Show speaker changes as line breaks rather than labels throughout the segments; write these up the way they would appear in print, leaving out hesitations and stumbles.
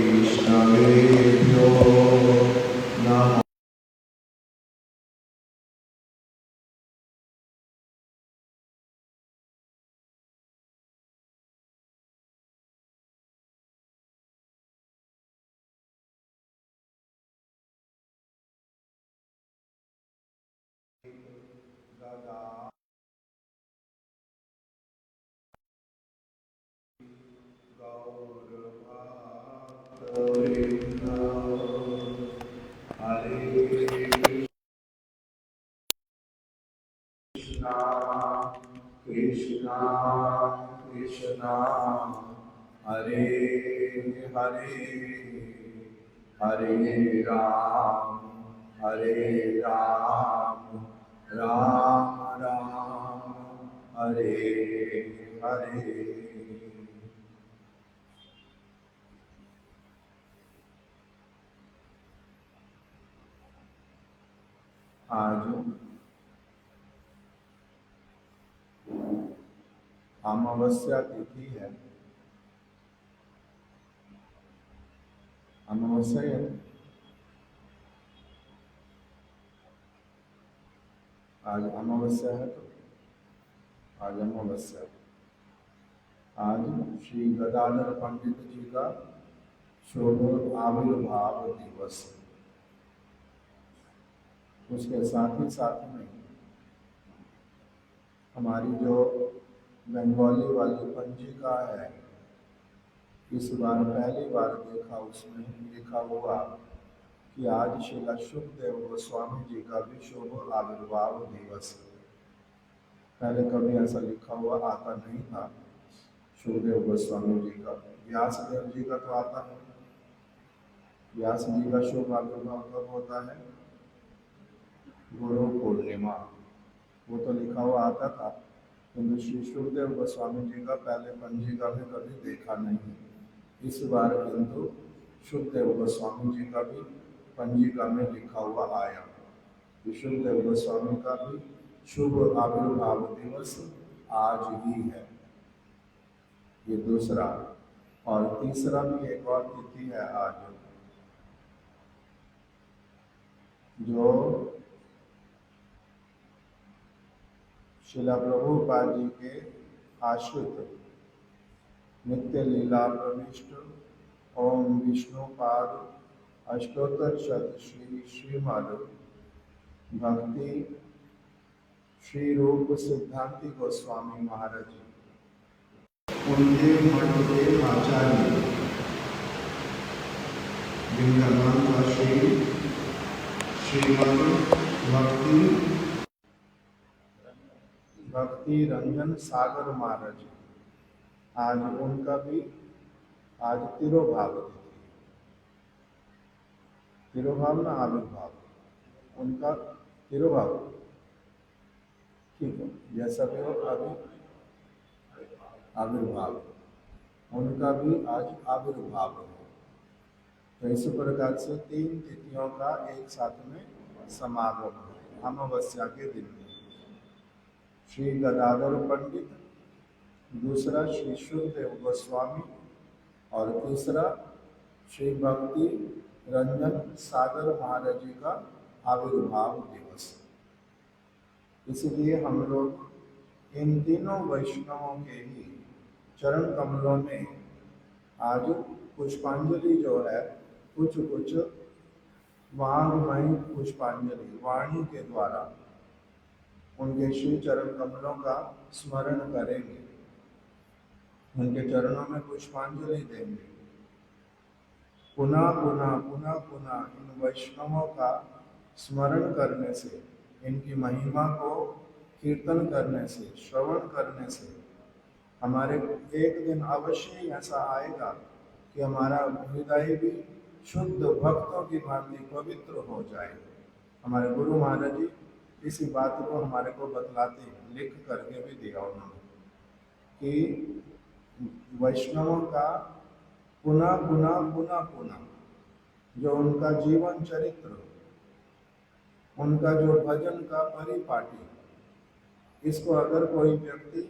वैष्णवेभ्यो नमः। Krishna Krishna Hare Hare Hare Ram Hare Ram Ram Ram Hare Hare। आज अमावस्या तिथि है। अमावस्या है, आज अमावस्या है। तो आज अमावस्या, आज श्री गदाधर पंडित जी का शुभ आविर्भाव दिवस। उसके साथ ही साथ में हमारी जो बंगाली वाली पंजिका है, इस बार पहली बार देखा, उसमें लिखा हुआ कि आज श्रील सुखदेव गोस्वामी जी का भी शुभ आविर्भाव दिवस है। पहले कभी ऐसा लिखा हुआ आता नहीं था। सुखदेव गोस्वामी जी का, व्यासदेव जी का तो आता है। व्यास जी का शुभ आविर्भाव कब होता है? गुरु पूर्णिमा। वो तो लिखा हुआ आता था, किंतु श्री सुखदेव गोस्वामी जी का पहले पंजिका में कभी देखा नहीं। इस बार किंतु सुखदेव गोस्वामी जी का भी पंजिका में लिखा हुआ आया। सुखदेव गोस्वामी का भी शुभ आविर्भाव दिवस आज ही है। ये दूसरा। और तीसरा भी एक और तिथि है आज, जो श्रील प्रभुपाद जी के आश्रित नित्य लीला प्रविष्ट ओम विष्णुपाद अष्टोत्तर शत श्री श्रीमद भक्ति श्री रूप सिद्धांति गोस्वामी महाराज जी, उनके मठ के आचार्य जिनका नाम था श्रीमद भक्ति रंजन सागर महाराज। आज उनका भी आज तिरोभाव तिथि। तिरोभाव ना आविर्भाव, उनका तिरोभाव, ठीक है, जैसा भी हो। अभी आविर्भाव, उनका भी आज आविर्भाव है। तो इस प्रकार से 3 तिथियों का एक साथ में समागम है अमावस्या के दिन में। श्री गदाधर पंडित, दूसरा श्री सुखदेव गोस्वामी, और तीसरा श्री भक्ति रंजन सागर महाराज जी का आविर्भाव दिवस। इसलिए हम लोग इन तीनों वैष्णवों के ही चरण कमलों में आज पुष्पांजलि जो है, कुछ वांगमय पुष्पांजलि वाणी के द्वारा उनके श्री चरण कमलों का स्मरण करेंगे, उनके चरणों में पुष्पांजलि देंगे। पुनः पुनः पुनः पुनः इन वैष्णवों का स्मरण करने से, इनकी महिमा को कीर्तन करने से, श्रवण करने से हमारे एक दिन अवश्य ही ऐसा आएगा कि हमारा हृदय भी शुद्ध भक्तों की भांति पवित्र हो जाए। हमारे गुरु महाराज जी इसी बात को हमारे को बतलाते हैं, लिख करके भी दिया उन्होंने, कि वैष्णवों का पुनः पुनः पुनः पुनः जो उनका जीवन चरित्र, उनका जो भजन का परिपाटी, इसको अगर कोई व्यक्ति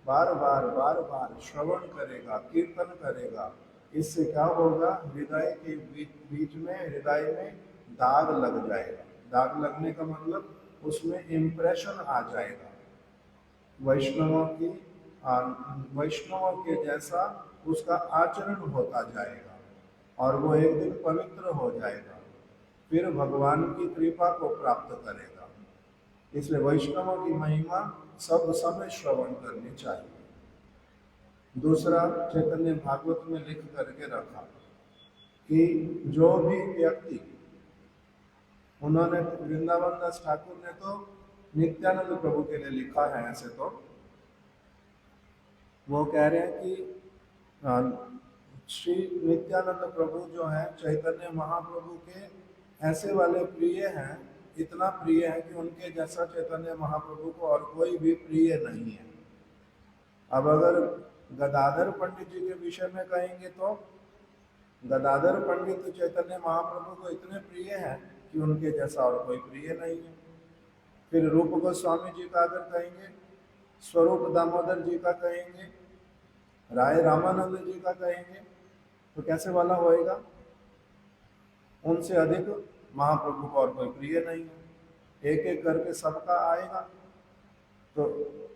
बार बार श्रवण करेगा, कीर्तन करेगा, इससे क्या होगा, हृदय के बीच में, हृदय में दाग लग जाएगा। दाग लगने का मतलब उसमें इम्प्रेशन आ जाएगा, वैष्णवों की वैष्णवों के जैसा उसका आचरण होता जाएगा और वो एक दिन पवित्र हो जाएगा, फिर भगवान की कृपा को प्राप्त करेगा। इसलिए वैष्णवों की महिमा सब समय श्रवण करनी चाहिए। दूसरा, चैतन्य भागवत में लिख करके रखा कि जो भी व्यक्ति, उन्होंने वृंदावन दास ठाकुर ने तो नित्यानंद प्रभु के लिए लिखा है, ऐसे तो वो कह रहे हैं कि श्री नित्यानंद प्रभु जो है चैतन्य महाप्रभु के ऐसे वाले प्रिय हैं, इतना प्रिय है कि उनके जैसा चैतन्य महाप्रभु को और कोई भी प्रिय नहीं है। अब अगर गदाधर पंडित जी के विषय में कहेंगे तो गदाधर पंडित चैतन्य महाप्रभु को इतने प्रिय हैं कि उनके जैसा और कोई प्रिय नहीं है। फिर रूप गोस्वामी जी का अगर कहेंगे, स्वरूप दामोदर जी का कहेंगे, राय रामानंद जी का कहेंगे, तो कैसे वाला होएगा? उनसे अधिक महाप्रभु को और कोई प्रिय नहीं है। एक एक करके सबका आएगा। तो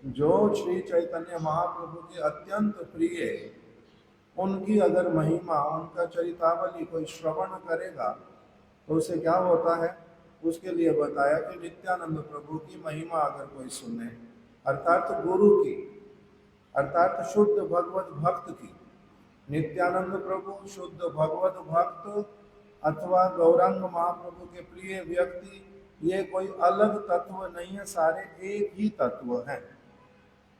जो श्री चैतन्य महाप्रभु के अत्यंत प्रिय, उनकी अगर महिमा, उनका चरितावली कोई श्रवण करेगा तो उसे क्या होता है? उसके लिए बताया कि नित्यानंद प्रभु की महिमा अगर कोई सुने, अर्थात गुरु की, अर्थात शुद्ध भगवत भक्त की, नित्यानंद प्रभु शुद्ध भगवत भक्त अथवा गौरांग महाप्रभु के प्रिय व्यक्ति, ये कोई अलग तत्व नहीं है, सारे एक ही तत्व हैं।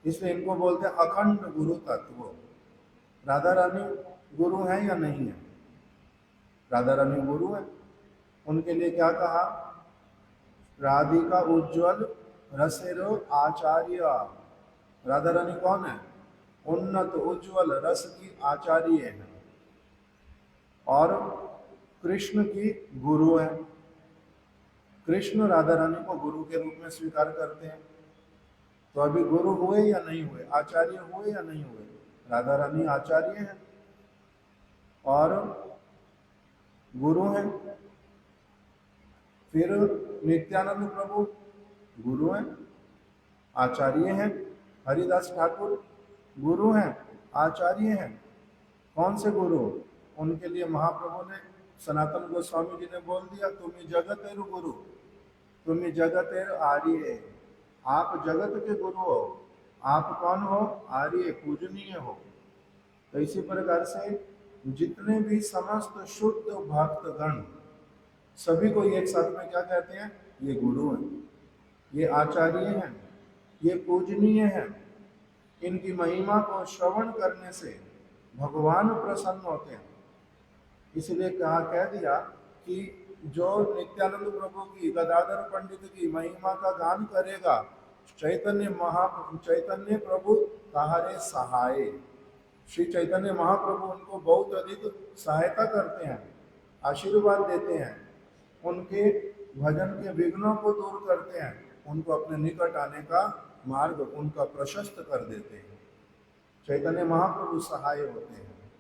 इसलिए इनको बोलते हैं अखंड गुरु तत्व। राधा रानी गुरु है या नहीं है? राधा रानी गुरु है। उनके लिए क्या कहा? राधिका उज्ज्वल रसेरो आचार्य। राधा रानी कौन है? उन्नत उज्ज्वल रस की आचार्य है और कृष्ण की गुरु है। कृष्ण राधा रानी को गुरु के रूप में स्वीकार करते हैं। तो अभी गुरु हुए या नहीं हुए? आचार्य हुए या नहीं हुए? राधा रानी आचार्य है और गुरु हैं। फिर नित्यानंद प्रभु गुरु हैं, आचार्य हैं। हरिदास ठाकुर गुरु हैं, आचार्य हैं। कौन से गुरु? उनके लिए महाप्रभु ने, सनातन गोस्वामी जी ने बोल दिया, तुम्हें जगतेरु गुरु, तुम्हें जगतेर आर्य। आप जगत के गुरु हो। आप कौन हो? आर्य, पूजनीय हो। तो इसी प्रकार से जितने भी समस्त शुद्ध भक्त गण, सभी को एक साथ में क्या कहते हैं? ये गुरु हैं, ये आचार्य हैं, ये पूजनीय हैं। इनकी महिमा को श्रवण करने से भगवान प्रसन्न होते हैं। इसलिए कह दिया कि जो नित्यानंद प्रभु की, गदाधर पंडित की महिमा का गान करेगा, चैतन्य प्रभु ताहरे सहाय। श्री चैतन्य महाप्रभु उनको बहुत अधिक सहायता करते हैं, आशीर्वाद देते हैं, उनके भजन के विघ्नों को दूर करते हैं, उनको अपने निकट आने का मार्ग उनका प्रशस्त कर देते हैं। चैतन्य महाप्रभु सहाय होते हैं।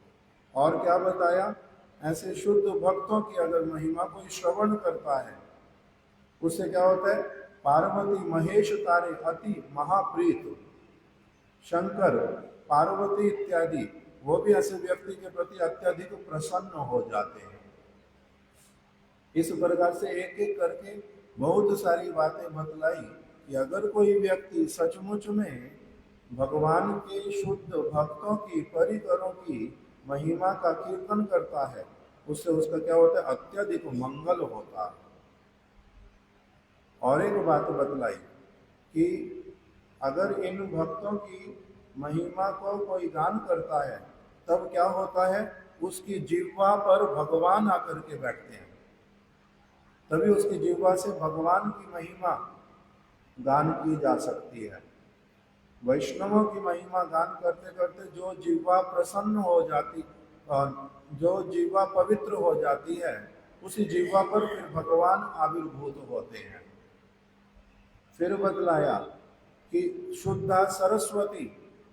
और क्या बताया? ऐसे शुद्ध भक्तों की अगर महिमा कोई श्रवण करता है, उससे क्या होता है? पार्वती महेश तारे अति महाप्रीत, शंकर पार्वती इत्यादि, वो भी ऐसे व्यक्ति के प्रति अत्यधिक प्रसन्न हो जाते हैं। इस प्रकार से एक एक करके बहुत सारी बातें बतलाई कि अगर कोई व्यक्ति सचमुच में भगवान के शुद्ध भक्तों की, परिकरों की महिमा का कीर्तन करता है, उससे उसका क्या होता है? अत्यधिक मंगल होता है। और एक बात बतलाई कि अगर इन भक्तों की महिमा को कोई गान करता है, तब क्या होता है? उसकी जिह्वा पर भगवान आकर के बैठते हैं। तभी उसकी जिह्वा से भगवान की महिमा गान की जा सकती है। वैष्णवों की महिमा गान करते करते जो जिह्वा प्रसन्न हो जाती, जो जिह्वा पवित्र हो जाती है, उसी जिह्वा पर फिर भगवान आविर्भूत होते हैं। फिर बतलाया कि शुद्धा सरस्वती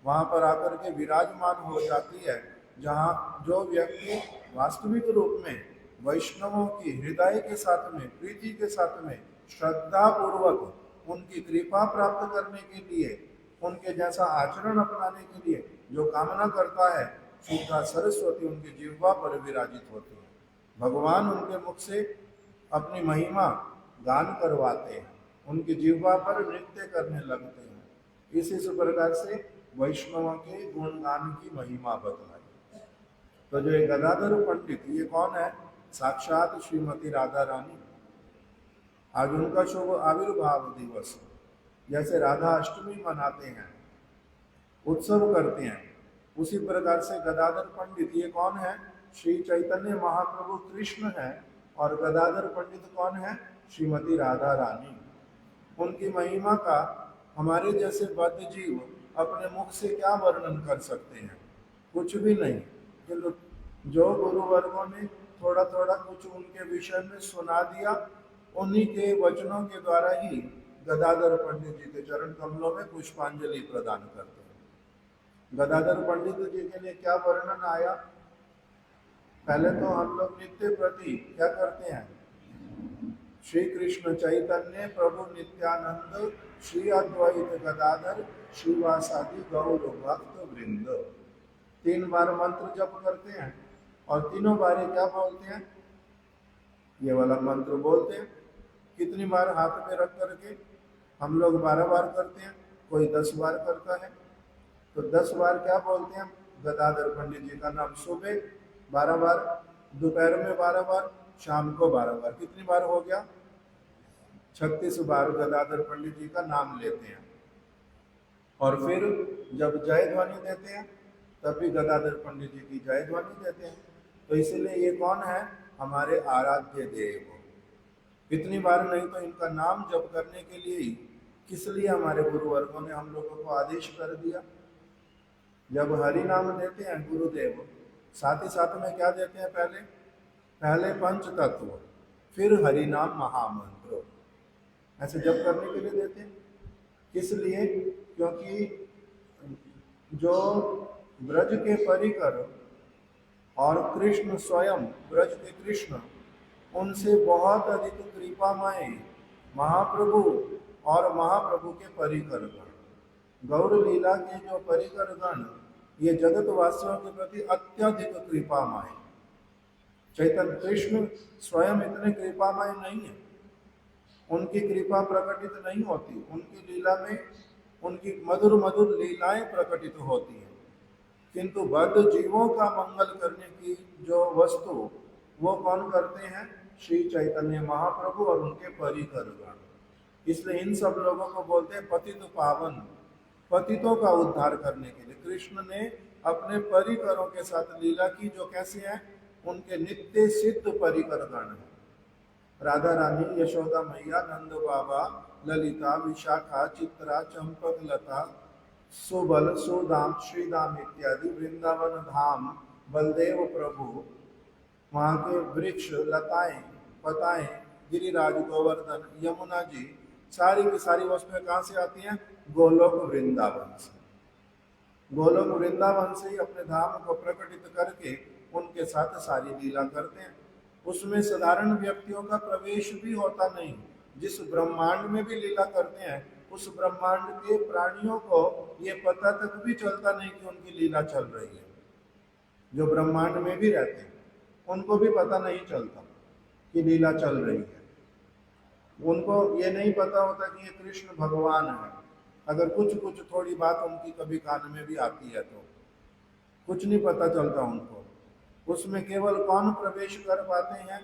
वहां पर आकर के विराजमान हो जाती है, जहाँ जो व्यक्ति वास्तविक रूप में वैष्णवों की हृदय के साथ में, प्रीति के साथ में, श्रद्धा पूर्वक उनकी कृपा प्राप्त करने के लिए, उनके जैसा आचरण अपनाने के लिए जो कामना करता है, शुद्धा सरस्वती उनकी जिह्वा पर विराजित होती है। भगवान उनके मुख से अपनी महिमा गान करवाते हैं, उनकी जिह्वा पर नृत्य करने लगते हैं। इस प्रकार से वैष्णवों के गुणगान की महिमा बतलाई। तो जो ये गदाधर पंडित, ये कौन है? साक्षात श्रीमती राधा रानी। आज उनका शुभ आविर्भाव दिवस, जैसे राधा अष्टमी मनाते हैं, उत्सव करते हैं, उसी प्रकार से गदाधर पंडित ये कौन है? श्री चैतन्य महाप्रभु कृष्ण है। और गदाधर पंडित कौन है? श्रीमती राधा रानी। उनकी महिमा का हमारे जैसे बद्ध जीव अपने मुख से क्या वर्णन कर सकते हैं? कुछ भी नहीं। जो गुरु वर्गों ने थोड़ा थोड़ा कुछ उनके विषय में सुना दिया, उन्हीं के वचनों के द्वारा ही गदाधर पंडित जी के चरण कमलों में पुष्पांजलि प्रदान करते हैं। गदाधर पंडित जी के लिए क्या वर्णन आया? पहले तो हम लोग नित्य प्रति क्या करते हैं? श्री कृष्ण चैतन्य प्रभु नित्यानंद श्री अद्वैत गदाधर श्रीवासादि गौर भक्त वृंद, 3 बार मंत्र जप करते हैं और तीनों बार क्या बोलते हैं? ये वाला मंत्र बोलते हैं। कितनी बार हाथ में रख करके? हम लोग 12 बार करते हैं, कोई 10 बार करता है। तो 10 बार क्या बोलते हैं? गदाधर पंडित जी का नाम सुबह 12 बार, दोपहर में 12 बार, शाम को 12 बार। कितनी बार हो गया? 36 बार गदाधर पंडित जी का नाम लेते हैं। और फिर जब जय ध्वनि देते हैं तब भी गदाधर पंडित जी की जय ध्वनि देते हैं। तो इसलिए ये कौन है? हमारे आराध्य देव। इतनी बार नहीं तो इनका नाम जप करने के लिए ही किस लिए हमारे गुरुवर्गों ने हम लोगों को आदेश कर दिया? जब हरि नाम देते हैं गुरुदेव, साथ ही साथ में क्या देते हैं? पहले पंच तत्व, फिर हरि नाम महामंत्र, ऐसे जप करने के लिए देते हैं। किस लिए? क्योंकि जो ब्रज के परिकर और कृष्ण स्वयं ब्रज के कृष्ण, उनसे बहुत अधिक कृपामय महाप्रभु और महाप्रभु के परिकर गण, गौर लीला के जो परिकर गण, ये जगत वासियों के प्रति अत्यधिक कृपामय। चैतन्य कृष्ण स्वयं इतने कृपामय नहीं है, उनकी कृपा प्रकटित नहीं होती। उनकी लीला में उनकी मधुर मधुर लीलाएं प्रकटित होती हैं, किंतु बद्ध जीवों का मंगल करने की जो वस्तु, वो कौन करते हैं? श्री चैतन्य महाप्रभु और उनके परिकर गण। इसलिए इन सब लोगों को बोलते हैं पतित पावन। पतितों का उद्धार करने के लिए कृष्ण ने अपने परिकरों के साथ लीला की, जो कैसे हैं? उनके नित्य सिद्ध परिकर गण हैं। राधा रानी, यशोदा मैया, नंद बाबा, ललिता, विशाखा, चित्रा, चंपक, लता, सुबल, सुदाम, श्रीदाम इत्यादि वृंदावन धाम, बलदेव प्रभु, वहाँ के वृक्ष, लताएं, पताएं, गिरिराज, गोवर्धन, यमुना जी, सारी की सारी वस्तुएं कहाँ से आती हैं? गोलोक वृंदावन से। गोलोक वृंदावन से ही अपने धाम को प्रकटित करके उनके साथ सारी लीला करते हैं। उसमें साधारण व्यक्तियों का प्रवेश भी होता नहीं। जिस ब्रह्मांड में भी लीला करते हैं, उस ब्रह्मांड के प्राणियों को ये पता तक भी चलता नहीं कि उनकी लीला चल रही है। जो ब्रह्मांड में भी रहते हैं, उनको भी पता नहीं चलता कि लीला चल रही है। उनको ये नहीं पता होता कि ये कृष्ण भगवान है। अगर कुछ थोड़ी बात उनकी कभी कान में भी आती है तो कुछ नहीं पता चलता उनको। उसमें केवल कौन प्रवेश कर पाते हैं?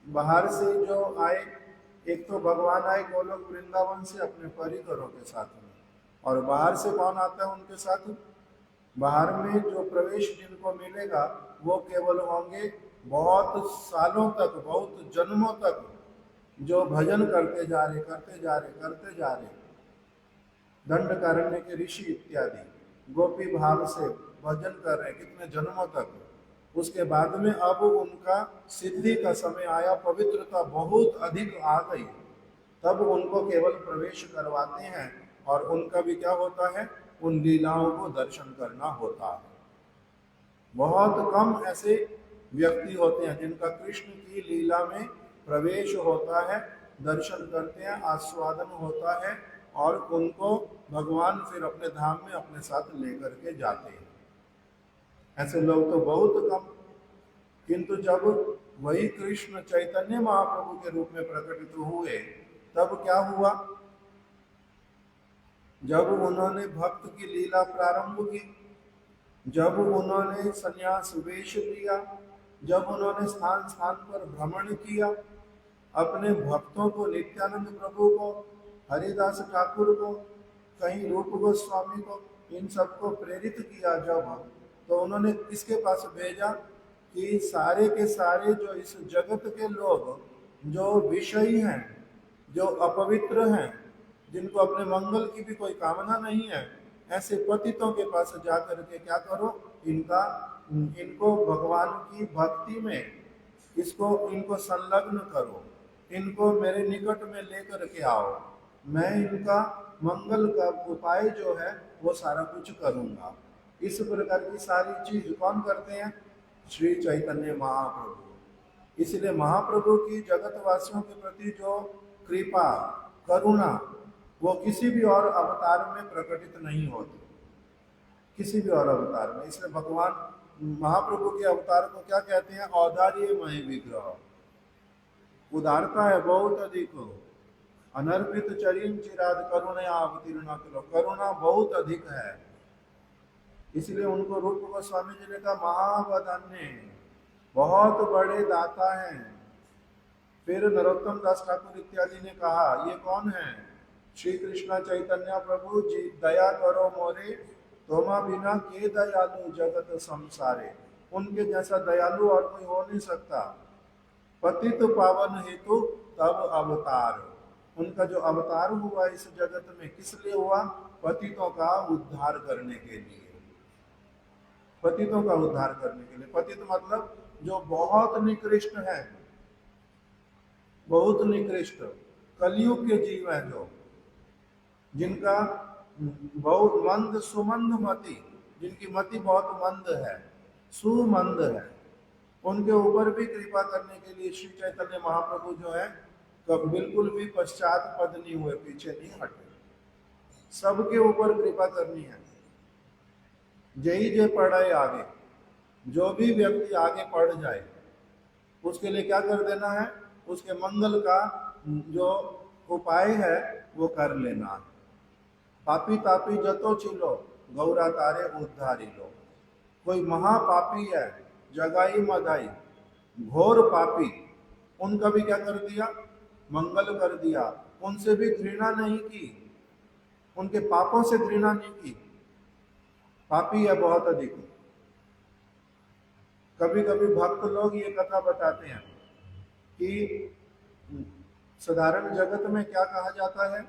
बाहर से जो आए, एक तो भगवान आए गोलोक वृंदावन से अपने परिकरों के साथ में, और बाहर से कौन आता है उनके साथ? बाहर में जो प्रवेश जिनको मिलेगा वो केवल होंगे बहुत सालों तक, बहुत जन्मों तक जो भजन करते जा रहे, दंडकारण्य के ऋषि इत्यादि गोपी भाव से भजन कर रहे कितने जन्मों तक। उसके बाद में अब उनका सिद्धि का समय आया, पवित्रता बहुत अधिक आ गई, तब उनको केवल प्रवेश करवाते हैं। और उनका भी क्या होता है? उन लीलाओं को दर्शन करना होता है। बहुत कम ऐसे व्यक्ति होते हैं जिनका कृष्ण की लीला में प्रवेश होता है, दर्शन करते हैं, आस्वादन होता है और उनको भगवान फिर अपने धाम में अपने साथ लेकर के जाते हैं। ऐसे लोग तो बहुत कम। किंतु जब वही कृष्ण चैतन्य महाप्रभु के रूप में प्रकटित हुए तब क्या हुआ? जब उन्होंने भक्त की लीला प्रारंभ की, जब उन्होंने संन्यास वेश लिया, जब उन्होंने स्थान स्थान पर भ्रमण किया, अपने भक्तों को, नित्यानंद प्रभु को, हरिदास ठाकुर को, कहीं रूप गोस्वामी को, इन सबको प्रेरित किया, जब तो उन्होंने किसके पास भेजा कि सारे के सारे जो इस जगत के लोग जो विषयी हैं, जो अपवित्र हैं, जिनको अपने मंगल की भी कोई कामना नहीं है, ऐसे पतितों के पास जाकर के क्या करो, इनको भगवान की भक्ति में इनको संलग्न करो, इनको मेरे निकट में लेकर के आओ, मैं इनका मंगल का उपाय जो है वो सारा कुछ करूंगा। इस प्रकार की सारी चीज कौन करते हैं? श्री चैतन्य महाप्रभु। इसलिए महाप्रभु की जगतवासियों के प्रति जो कृपा, करुणा, वो किसी भी और अवतार में प्रकटित नहीं होती, किसी भी और अवतार में। इसलिए भगवान महाप्रभु के अवतार को क्या कहते हैं? औदार्यमय विग्रह। उदारता है बहुत अधिक, अनर्पित चरिम चिराद करुणया अवतीर्ण करो, करुणा बहुत अधिक है। इसलिए उनको रूप गोस्वामी जी ने कहा महावदान्य, बहुत बड़े दाता हैं। फिर नरोत्तम दास ठाकुर इत्यादि ने कहा ये कौन है? श्री कृष्ण चैतन्य प्रभु जी, दया करो मोरे, तोमा बिना के दयालु जगत संसारे। उनके जैसा दयालु और कोई हो नहीं सकता। पतित पावन हेतु तब अवतार। उनका जो अवतार हुआ इस जगत में किस लिए हुआ? पतितों का उद्धार करने के लिए, पतितों का उद्धार करने के लिए। पतित मतलब जो बहुत निकृष्ट है, बहुत निकृष्ट कलयुग के जीव हैं, जो जिनका बहुत मंद सुमंद मति, जिनकी मति बहुत मंद है, सुमंद है, उनके ऊपर भी कृपा करने के लिए श्री चैतन्य महाप्रभु जो है कब बिल्कुल भी पश्चात पद नहीं हुए, पीछे नहीं हटे, सबके ऊपर कृपा करनी है। जय जय पढ़ाए आगे, जो भी व्यक्ति आगे पढ़ जाए उसके लिए क्या कर देना है? उसके मंगल का जो उपाय है वो कर लेना है। पापी तापी जतो चिलो, गौरा तारे उद्धारी लो। कोई महापापी है, जगाई मदाई, घोर पापी, उनका भी क्या कर दिया? मंगल कर दिया। उनसे भी घृणा नहीं की, उनके पापों से घृणा नहीं की। पापी है बहुत अधिक। कभी कभी भक्त लोग ये कथा बताते हैं कि साधारण जगत में क्या कहा जाता है?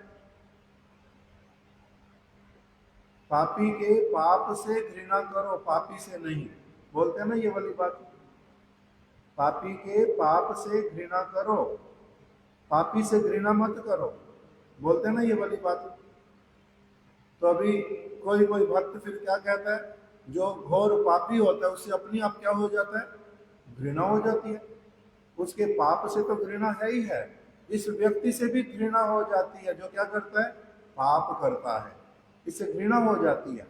पापी के पाप से घृणा करो, पापी से नहीं। बोलते हैं ना ये वाली बात, पापी के पाप से घृणा करो, पापी से घृणा मत करो, बोलते हैं ना ये वाली बात। तो अभी कोई कोई भक्त फिर क्या कहता है? जो घोर पापी होता है उससे अपनी आप क्या हो जाता है? घृणा हो जाती है। उसके पाप से तो घृणा है ही है, इस व्यक्ति से भी घृणा हो जाती है जो क्या करता है? पाप करता है, इससे घृणा हो जाती है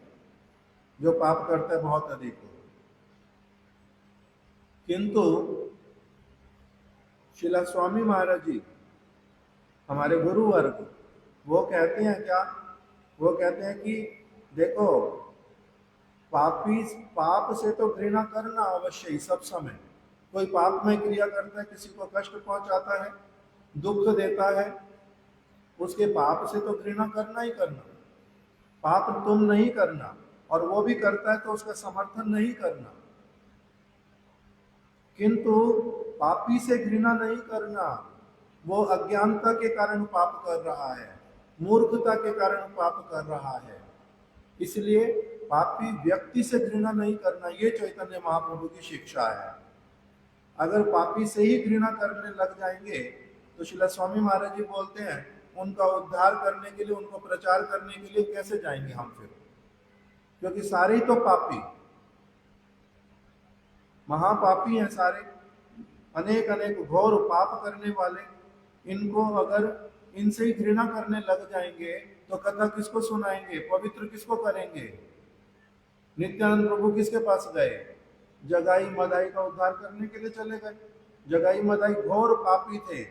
जो पाप करता है बहुत अधिक। किंतु शिला स्वामी महाराज जी, हमारे गुरु वर्ग, वो कहते हैं क्या? वो कहते हैं कि देखो, पाप से तो घृणा करना अवश्य ही, सब समय। कोई पाप में क्रिया करता है, किसी को कष्ट पहुंचाता है, दुख देता है, उसके पाप से तो घृणा करना ही करना। पाप तुम नहीं करना, और वो भी करता है तो उसका समर्थन नहीं करना। किंतु पापी से घृणा नहीं करना, वो अज्ञानता के कारण पाप कर रहा है, मूर्खता के कारण पाप कर रहा है। इसलिए पापी व्यक्ति से घृणा नहीं करना, ये चैतन्य महाप्रभु की शिक्षा है। अगर पापी से ही घृणा करने लग जाएंगे तो शिला स्वामी महाराज जी बोलते हैं उनका उद्धार करने के लिए, उनको प्रचार करने के लिए कैसे जाएंगे हम? फिर क्योंकि सारे ही तो पापी, महापापी हैं सारे, अनेक अनेक घोर पाप करने वाले। इनको अगर इनसे ही घृणा करने लग जाएंगे तो कथा किसको सुनाएंगे, पवित्र किसको करेंगे? नित्यानंद प्रभु किसके पास गए? जगाई मदाई का उद्धार करने के लिए चले गए। जगाई मदाई घोर पापी थे,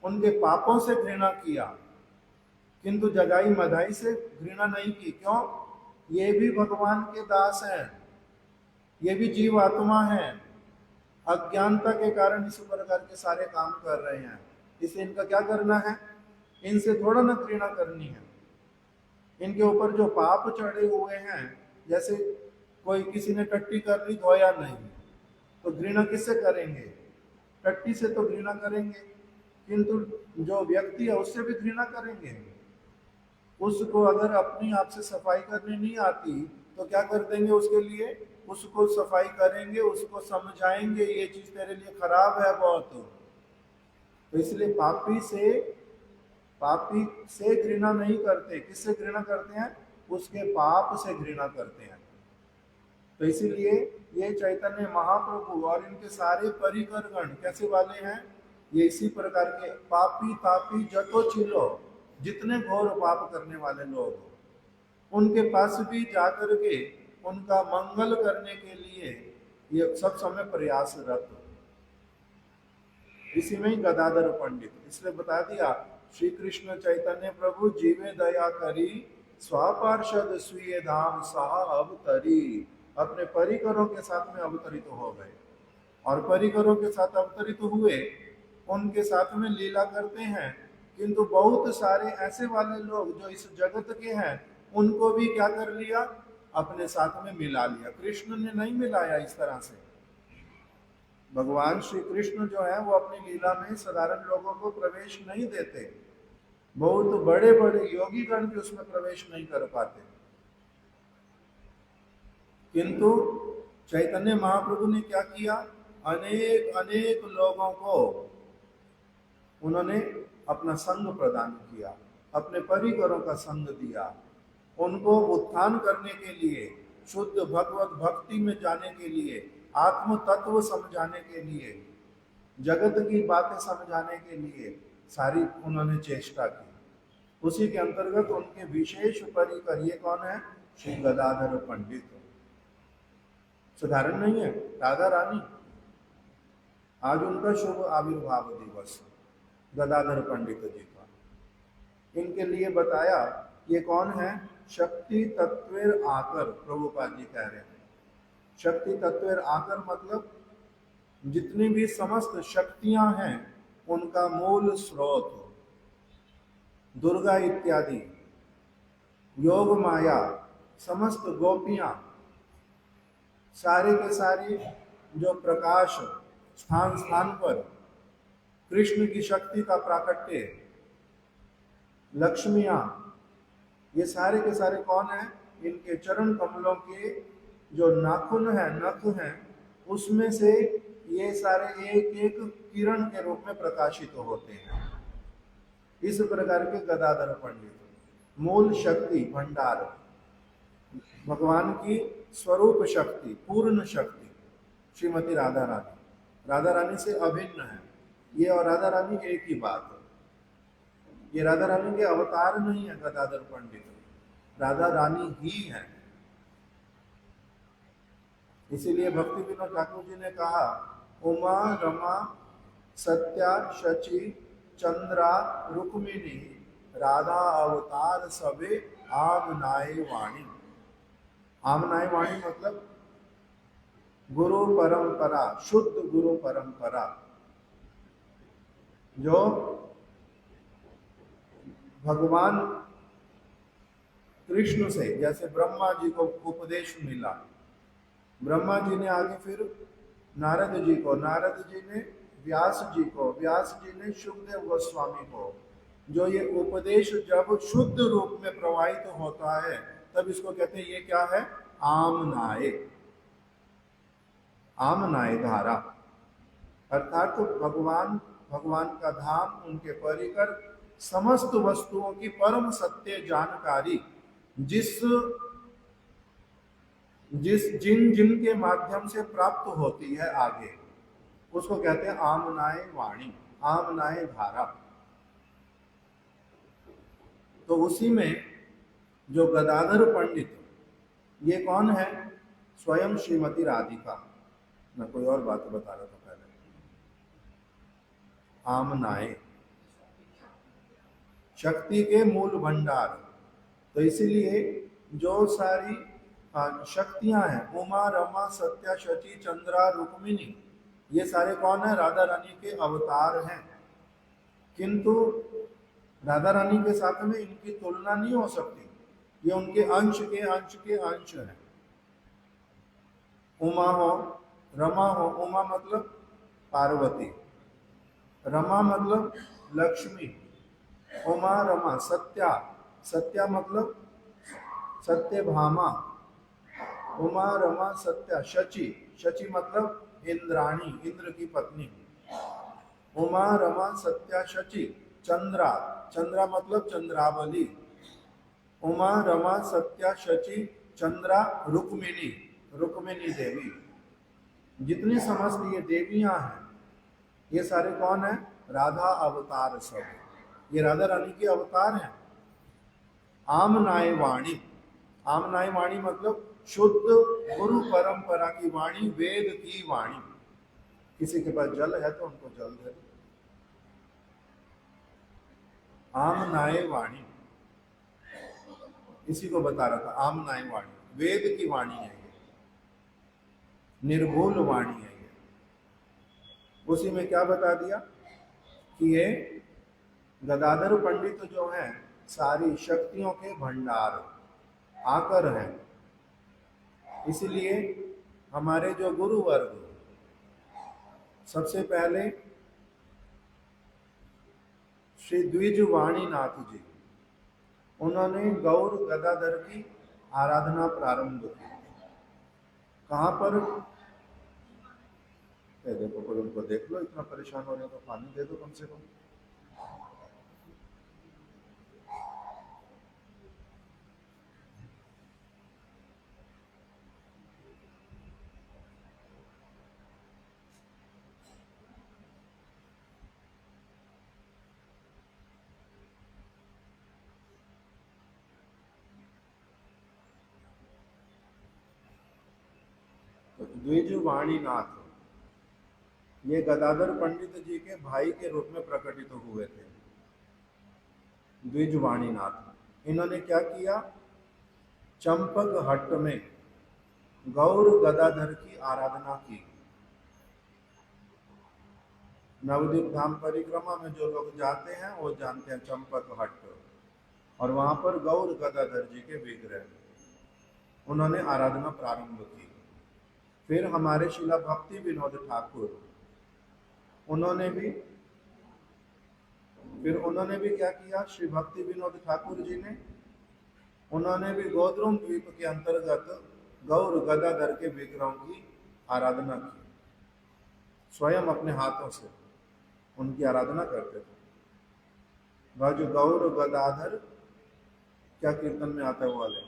उनके पापों से घृणा किया, किंतु जगाई मदाई से घृणा नहीं की। क्यों? ये भी भगवान के दास हैं, ये भी जीव आत्मा हैं, अज्ञानता के कारण इस प्रकार के सारे काम कर रहे हैं। इसे इनका क्या करना है? इनसे थोड़ा ना घृणा करनी है। इनके ऊपर जो पाप चढ़े हुए हैं, जैसे कोई किसी ने टट्टी कर ली, धोया नहीं, तो घृणा किससे करेंगे? टट्टी से तो घृणा करेंगे, किंतु जो व्यक्ति है उससे भी घृणा करेंगे। उसको अगर अपनी आप से सफाई करने नहीं आती तो क्या कर देंगे उसके लिए? उसको सफाई करेंगे, उसको समझाएंगे ये चीज तेरे लिए खराब है बहुत। तो इसलिए पापी से घृणा नहीं करते। किससे घृणा करते हैं? उसके पाप से घृणा करते हैं। तो इसीलिए ये चैतन्य महाप्रभु और इनके सारे परिकरगण कैसे वाले हैं? ये इसी प्रकार के पापी तापी जतो चिलो, जितने घोर पाप करने वाले लोग, उनके पास भी जाकर के उनका मंगल करने के लिए ये सब समय प्रयासरत। इसी में ही गदाधर पंडित, इसलिए बता दिया श्री कृष्ण चैतन्य प्रभु जीवे दया करी, स्वापार्षद स्वीय धाम सहा अवतरी। अपने परिकरों के साथ में अवतरित हो गए, और परिकरों के साथ अवतरित हुए, उनके साथ में लीला करते हैं। किंतु बहुत सारे ऐसे वाले लोग जो इस जगत के हैं, उनको भी क्या कर लिया? अपने साथ में मिला लिया। कृष्ण ने नहीं मिलाया इस तरह से। भगवान श्री कृष्ण जो है वो अपनी लीला में साधारण लोगों को प्रवेश नहीं देते। बहुत बड़े बड़े योगी गण भी उसमें प्रवेश नहीं कर पाते। किंतु चैतन्य महाप्रभु ने क्या किया? अनेक अनेक लोगों को उन्होंने अपना संग प्रदान किया, अपने परिकरों का संग दिया, उनको उत्थान करने के लिए, शुद्ध भगवत भक्ति में जाने के लिए, आत्म तत्व समझाने के लिए, जगत की बातें समझाने के लिए सारी उन्होंने चेष्टा की। उसी के अंतर्गत उनके विशेष परिकर, ये कौन है? श्री गदाधर पंडित। साधारण नहीं है, राधा रानी। आज उनका शुभ आविर्भाव दिवस गदाधर पंडित जी का। इनके लिए बताया ये कौन है? शक्ति तत्वेर आकर, प्रभुपाद जी कह रहे हैं। शक्ति तत्वेर आकर मतलब जितनी भी समस्त शक्तियां हैं उनका मूल स्रोत, दुर्गा इत्यादि, योग माया, समस्त गोपियां, सारे के सारे जो प्रकाश स्थान स्थान पर कृष्ण की शक्ति का प्राकट्य, लक्ष्मियां, ये सारे के सारे कौन है? इनके चरण कमलों के जो नाखून है, नख हैं, उसमें से ये सारे एक एक किरण के रूप में प्रकाशित होते हैं। इस प्रकार के गदाधर पंडित, मूल शक्ति भंडार, भगवान की स्वरूप शक्ति, पूर्ण शक्ति श्रीमती राधा रानी। राधा रानी से अभिन्न है ये, और राधा रानी एक ही बात है। ये राधा रानी के अवतार नहीं है गदाधर पंडित, राधा रानी ही है। इसीलिए भक्ति विनोद ठाकुर जी ने कहा, उमा रमा सत्या शची चंद्रा रुक्मिणी, राधा अवतार सबे आमनाय वाणी। आमनाय वाणी मतलब गुरु परंपरा, शुद्ध गुरु परंपरा, जो भगवान कृष्ण से जैसे ब्रह्मा जी को उपदेश मिला, ब्रह्मा जी ने आगे फिर नारद जी को, नारद जी ने व्यास जी को, व्यास जी ने शुकदेव गोस्वामी को, जो ये उपदेश जब शुद्ध रूप में प्रवाहित होता है तब इसको कहते हैं, ये क्या है? आमनाय, आमनाय धारा। अर्थात तो भगवान का धाम, उनके परिकर, समस्त वस्तुओं की परम सत्य जानकारी, जिस जिन जिन के माध्यम से प्राप्त होती है आगे, उसको कहते हैं आमनाय वाणी, आमनाय धारा। तो उसी में जो गदाधर पंडित, ये कौन है? स्वयं श्रीमती राधिका। मैं कोई और बात बता रहा था पहले। आमनाए शक्ति के मूल भंडार। तो इसीलिए जो सारी शक्तियां हैं, उमा रमा सत्या शची चंद्रा रुक्मिणी, ये सारे कौन है? राधा रानी के अवतार हैं। किंतु राधा रानी के साथ में इनकी तुलना नहीं हो सकती, ये उनके अंश के अंश के अंश हैं। उमा हो, रमा हो, उमा मतलब पार्वती, रमा मतलब लक्ष्मी, उमा रमा। सत्या, सत्या मतलब सत्यभामा, उमा रमा सत्या। शची, शची मतलब इंद्राणी, इंद्र की पत्नी, उमा रमा सत्या शची। चंद्रा, चंद्रा मतलब चंद्रावली, उमा रमा सत्या शची चंद्रा रुक्मिणी, रुक्मिणी देवी। जितनी समस्त ये देवियां हैं, ये सारे कौन है? राधा अवतार सब, ये राधा रानी के अवतार हैं। आमनाय वाणी, आमनाय वाणी मतलब शुद्ध गुरु परंपरा की वाणी, वेद की वाणी। किसी के पास जल है तो उनको जल दे। आमनाय वाणी, इसी को बता रहा था। आमनाय वाणी वेद की वाणी है, ये निर्भूल वाणी है। ये उसी में क्या बता दिया कि ये गदाधर पंडित जो हैं, सारी शक्तियों के भंडार आकर हैं। इसलिए हमारे जो गुरु वर्ग, सबसे पहले श्री द्विज वाणीनाथ जी, उन्होंने गौर गदाधर की आराधना प्रारंभ की। कहाँ पर? देखो, कोई उनको देख लो, इतना परेशान हो रहे हो तो पानी दे दो कम से कम। तो द्विज वाणीनाथ ये गदाधर पंडित जी के भाई के रूप में प्रकटित हुए थे। द्विज वाणीनाथ, इन्होंने क्या किया? चंपक हट्ट में गौर गदाधर की आराधना की। नवद्वीप धाम परिक्रमा में जो लोग जाते हैं वो जानते हैं चंपक हट्ट, और वहां पर गौर गदाधर जी के विग्रह उन्होंने आराधना प्रारंभ की। फिर हमारे शिला भक्ति विनोद ठाकुर, उन्होंने भी क्या किया? श्री भक्ति विनोद ठाकुर जी ने, उन्होंने भी गोद्रुम द्वीप के अंतर्गत गौर गदाधर के विग्रहों की आराधना की। स्वयं अपने हाथों से उनकी आराधना करते थे। भज गौर गदाधर, क्या कीर्तन में आता है वाले?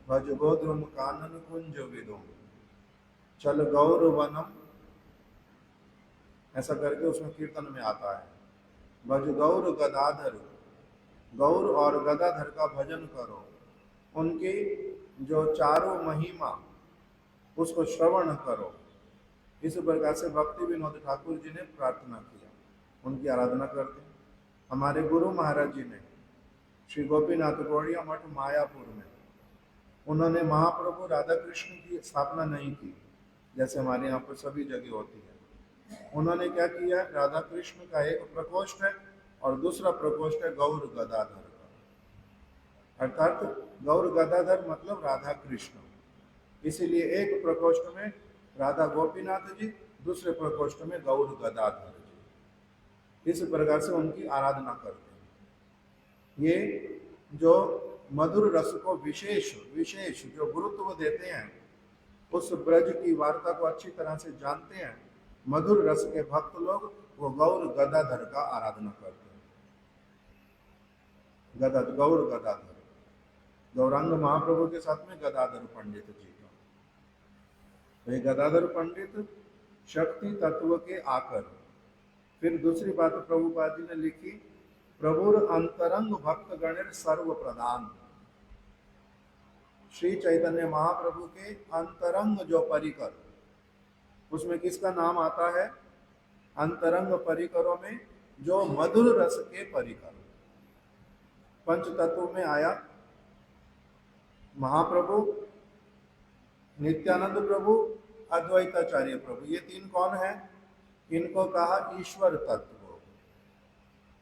भज गोद्रुम कानन कुंज विदुम, चल गौर वनम, ऐसा करके उसमें कीर्तन में आता है। भज गौर गदाधर, गौर और गदाधर का भजन करो, उनकी जो चारों महिमा उसको श्रवण करो। इस प्रकार से भक्ति विनोद ठाकुर जी ने प्रार्थना किया, उनकी आराधना करते हैं। हमारे गुरु महाराज जी ने श्री गोपीनाथ गौड़िया मठ मायापुर में, उन्होंने महाप्रभु राधा कृष्ण की स्थापना नहीं की जैसे हमारे यहाँ पर सभी जगह होती है। उन्होंने क्या किया? राधा कृष्ण का एक प्रकोष्ठ है और दूसरा प्रकोष्ठ है गौर गदाधर का, अर्थात गौर गदाधर मतलब राधा कृष्ण। इसीलिए एक प्रकोष्ठ में राधा गोपीनाथ जी, दूसरे प्रकोष्ठ में गौर गदाधर जी। इस प्रकार से उनकी आराधना करते हैं। ये जो मधुर रस को विशेष विशेष जो गुरुत्व देते हैं, उस ब्रज की वार्ता को अच्छी तरह से जानते हैं मधुर रस के भक्त लोग, वो गौर गदाधर का आराधना करते हैं। गौर गदाधर, गौरांग महाप्रभु के साथ में गदाधर पंडित जी का। वे गदाधर पंडित शक्ति तत्व के आकर। फिर दूसरी बात प्रभुपाद जी ने लिखी, प्रभुर अंतरंग भक्त गणेर सर्व प्रधान। श्री चैतन्य महाप्रभु के अंतरंग जो परिकर, उसमें किसका नाम आता है? अंतरंग परिकरों में जो मधुर रस के परिकर। पंच तत्व में आया महाप्रभु, नित्यानंद प्रभु, अद्वैताचार्य प्रभु। ये तीन कौन है? इनको कहा ईश्वर तत्व।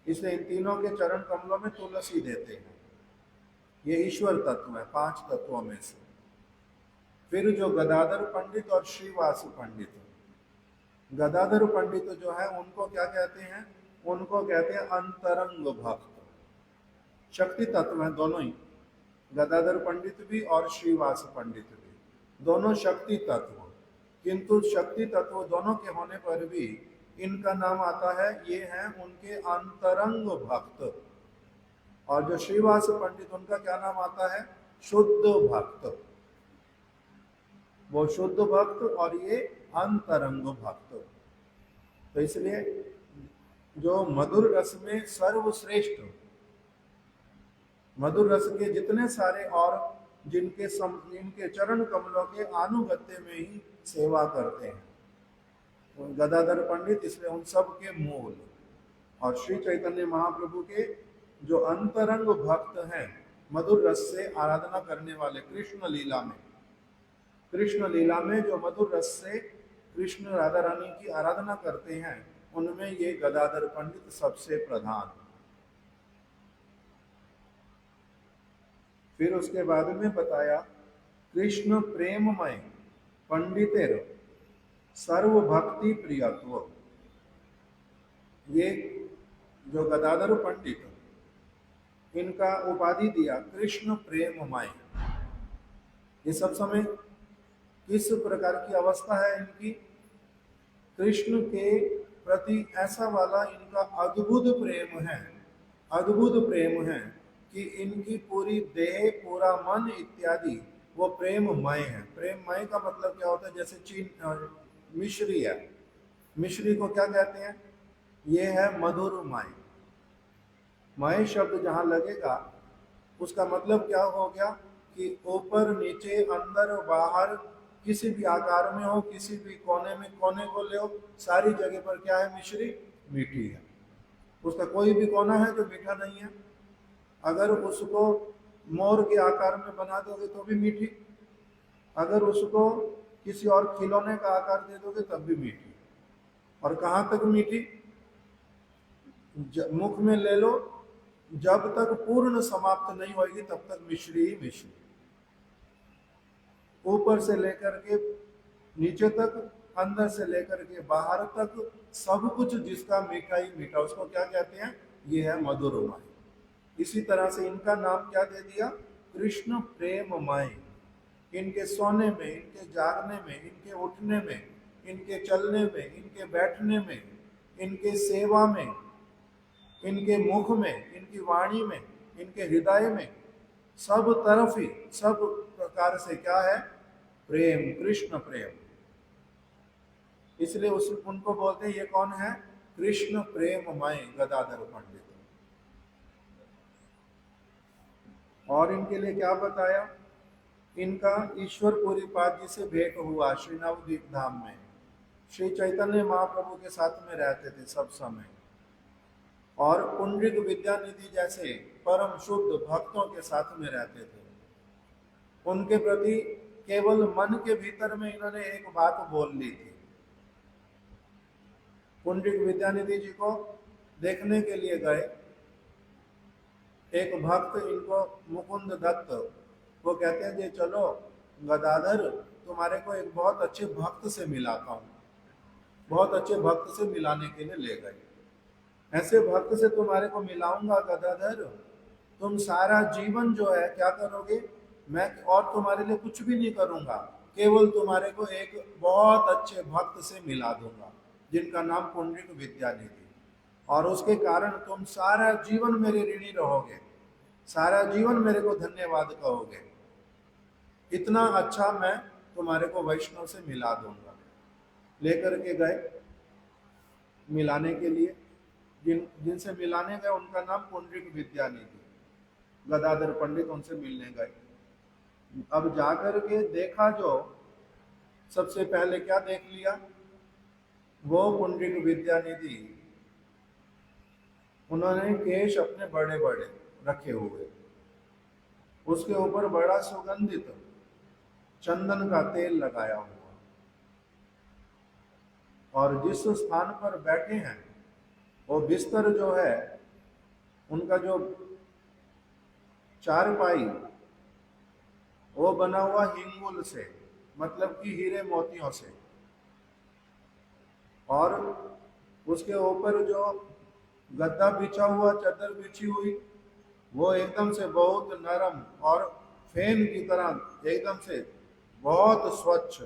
इसलिए इन तीनों के चरण कमलों में तुलसी देते हैं। ये ईश्वर तत्व है, पांच तत्वों में से। फिर जो गदाधर पंडित और श्रीवास पंडित, गदाधर पंडित जो है उनको क्या कहते हैं? उनको कहते हैं अंतरंग भक्त। शक्ति तत्व है दोनों ही, गदाधर पंडित भी और श्रीवास पंडित भी, दोनों शक्ति तत्व। किंतु शक्ति तत्व दोनों के होने पर भी इनका नाम आता है, ये हैं उनके अंतरंग भक्त। और जो श्रीवास पंडित, उनका क्या नाम आता है? शुद्ध भक्त। वो शुद्ध भक्त और ये अंतरंग भक्त। तो इसलिए जो मधुर रस में सर्वश्रेष्ठ, मधुर रस के जितने सारे और जिनके चरण कमलों के अनुगत्य में ही सेवा करते हैं, गदाधर पंडित, इसलिए उन सब के मूल। और श्री चैतन्य महाप्रभु के जो अंतरंग भक्त हैं, मधुर रस से आराधना करने वाले, कृष्ण लीला में जो मधुर रस से कृष्ण राधा रानी की आराधना करते हैं, उनमें ये गदाधर पंडित सबसे प्रधान। फिर उसके बाद में बताया, कृष्ण प्रेममय पंडितेर सर्व भक्ति प्रियत्व। ये जो गदाधर पंडित, इनका उपाधि दिया कृष्ण प्रेममय। ये सब समय किस प्रकार की अवस्था है इनकी? कृष्ण के प्रति ऐसा वाला इनका अद्भुत प्रेम है, अद्भुत प्रेम है कि इनकी पूरी देह, पूरा मन इत्यादि वो प्रेममय है। प्रेममय का मतलब क्या होता है? जैसे मिश्री है, मिश्री को क्या कहते हैं? ये है मधुरमय। मय शब्द जहां लगेगा उसका मतलब क्या हो गया कि ऊपर नीचे, अंदर बाहर, किसी भी आकार में हो, किसी भी कोने में, कोने को ले हो, सारी जगह पर क्या है? मिश्री मीठी है। उसका कोई भी कोना है जो मीठा नहीं है। अगर उसको मोर के आकार में बना दोगे तो भी मीठी, अगर उसको किसी और खिलौने का आकार दे दोगे तब भी मीठी। और कहाँ तक मीठी? मुख में ले लो, जब तक पूर्ण समाप्त नहीं होगी तब तक मिश्री ही मिश्री। ऊपर से लेकर के नीचे तक, अंदर से लेकर के बाहर तक, सब कुछ जिसका मीठा ही मीठा, उसको क्या कहते हैं? ये है मधुरमय। इसी तरह से इनका नाम क्या दे दिया? कृष्ण प्रेममय। इनके सोने में, इनके जागने में, इनके उठने में, इनके चलने में, इनके बैठने में, इनके सेवा में, इनके मुख में, इनकी वाणी में, इनके हृदय में, सब तरफ ही, सब प्रकार से क्या है? प्रेम, कृष्ण प्रेम। इसलिए उनको बोलते हैं, ये कौन है? कृष्ण प्रेममय गदाधर पंडित। और इनके लिए क्या बताया? इनका ईश्वरपुरी पाद जी से भेंट हुआ श्री नवद्वीप धाम में। श्री चैतन्य महाप्रभु के साथ में रहते थे सब समय, और पुंडरीक विद्यानिधि जैसे परम शुद्ध भक्तों के साथ में रहते थे। उनके प्रति केवल मन के भीतर में इन्होंने एक बात बोल ली थी। पुंडरीक विद्यानिधि जी को देखने के लिए गए, एक भक्त, इनको मुकुंद दत्त, वो कहते हैं, जे चलो गदाधर, तुम्हारे को एक बहुत अच्छे भक्त से मिलाता हूँ। बहुत अच्छे भक्त से मिलाने के लिए ले गए। ऐसे भक्त से तुम्हारे को मिलाऊंगा गदाधर, तुम सारा जीवन जो है क्या करोगे? मैं और तुम्हारे लिए कुछ भी नहीं करूंगा, केवल तुम्हारे को एक बहुत अच्छे भक्त से मिला दूंगा जिनका नाम पुंडरीक विद्यानिधि। और उसके कारण तुम सारा जीवन मेरे ऋणी रहोगे, सारा जीवन मेरे को धन्यवाद कहोगे। इतना अच्छा मैं तुम्हारे को वैष्णव से मिला दूंगा। लेकर के गए मिलाने के लिए। जिनसे मिलाने गए उनका नाम पुंडरीक विद्यानिधि, गदाधर पंडित उनसे मिलने गए। अब जाकर के देखा, जो सबसे पहले क्या देख लिया, वो पुंडरीक विद्यानिधि, उन्होंने केश अपने बड़े बड़े रखे हुए, उसके ऊपर बड़ा सुगंधित चंदन का तेल लगाया हुआ, और जिस स्थान पर बैठे हैं वो बिस्तर जो है उनका जो चारपाई वो बना हुआ हिंगुल से, मतलब कि हीरे मोतियों से, और उसके ऊपर जो गद्दा बिछा हुआ, चादर बिछी हुई, वो एकदम से बहुत नरम और फैन की तरह एकदम से बहुत स्वच्छ,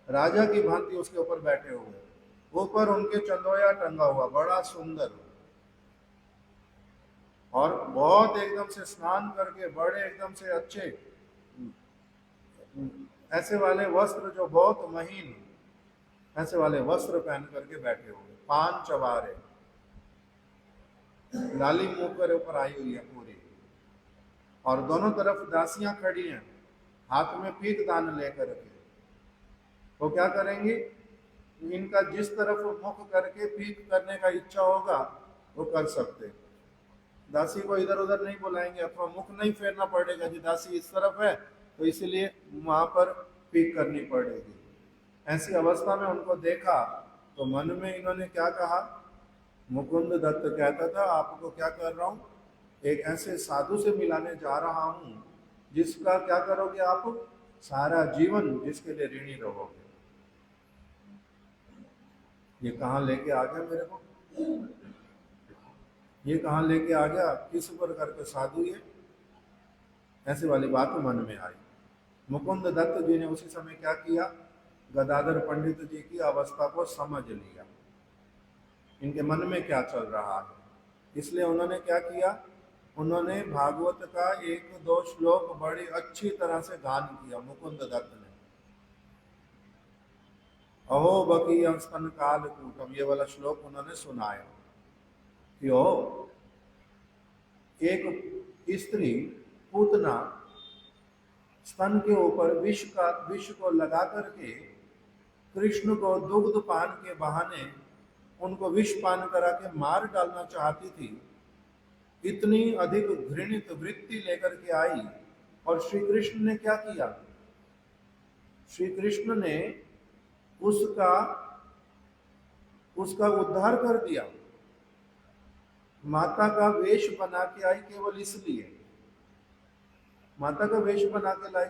राजा की भांति उसके ऊपर बैठे हुए। ऊपर उनके चंदोया टंगा हुआ बड़ा सुंदर, और बहुत एकदम से स्नान करके बड़े एकदम से अच्छे ऐसे वाले वस्त्र, जो बहुत महीन ऐसे वाले वस्त्र पहन करके बैठे हुए, पान चबारे, लाली मुंह पर ऊपर आई हुई है पूरी, और दोनों तरफ दासियां खड़ी हैं हाथ में पीक दान लेकर के। वो क्या करेंगे, इनका जिस तरफ मुख करके पीक करने का इच्छा होगा वो कर सकते। दासी को इधर उधर नहीं बुलाएंगे, अथवा मुख नहीं फेरना पड़ेगा जी, दासी इस तरफ है तो इसलिए वहां पर पीक करनी पड़ेगी। ऐसी अवस्था में उनको देखा तो मन में इन्होंने क्या कहा, मुकुंद दत्त कहता था आपको क्या कर रहा हूं, एक ऐसे साधु से मिलाने जा रहा हूं जिसका क्या करोगे आप, सारा जीवन जिसके लिए ऋणी रहोगे। ये कहाँ लेके आ गया मेरे को, ये कहाँ लेके आ गया, किस प्रकार के साधु ये, ऐसे वाली बात मन में आई। मुकुंद दत्त जी ने उसी समय क्या किया, गदाधर पंडित जी की अवस्था को समझ लिया, इनके मन में क्या चल रहा है, इसलिए उन्होंने क्या किया, उन्होंने भागवत का एक दो श्लोक बड़ी अच्छी तरह से गान किया। मुकुंद दत्त ने अहो बकी स्तन काल कूटम, ये वाला श्लोक उन्होंने सुनाया कि ओ एक स्त्री पूतना स्तन के ऊपर विष को लगा करके कृष्ण को दुग्ध पान के बहाने उनको विष पान करा के मार डालना चाहती थी। इतनी अधिक घृणित वृत्ति लेकर के आई, और श्री कृष्ण ने क्या किया, श्री कृष्ण ने उसका उद्धार कर दिया। माता का वेश बना के आई, केवल इसलिए माता का वेश बना के लाई,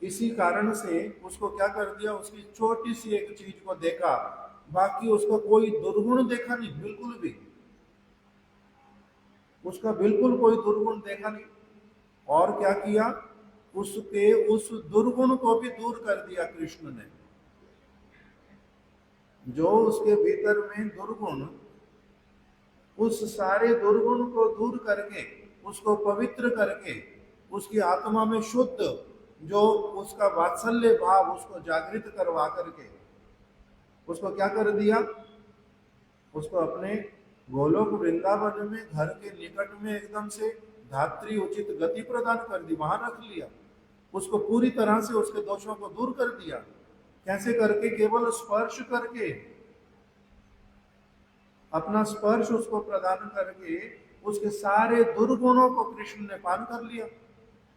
इसी कारण से उसको क्या कर दिया, उसकी छोटी सी एक चीज को देखा, बाकी उसका कोई दुर्गुण देखा नहीं, बिल्कुल भी उसका बिल्कुल कोई दुर्गुण देखा नहीं। और क्या किया, उसके उस दुर्गुण को भी दूर कर दिया कृष्ण ने। जो उसके भीतर में दुर्गुण, उस सारे दुर्गुण को दूर करके, उसको पवित्र करके, उसकी आत्मा में शुद्ध जो उसका वात्सल्य भाव उसको जागृत करवा करके उसको क्या कर दिया, उसको अपने गोलोक वृंदावन में घर के निकट में एकदम से धात्री उचित गति प्रदान कर दी, वहां रख लिया, उसको पूरी तरह से उसके दोषों को दूर कर दिया। कैसे करके, केवल स्पर्श करके, अपना स्पर्श उसको प्रदान करके उसके सारे दुर्गुणों को कृष्ण ने पान कर लिया,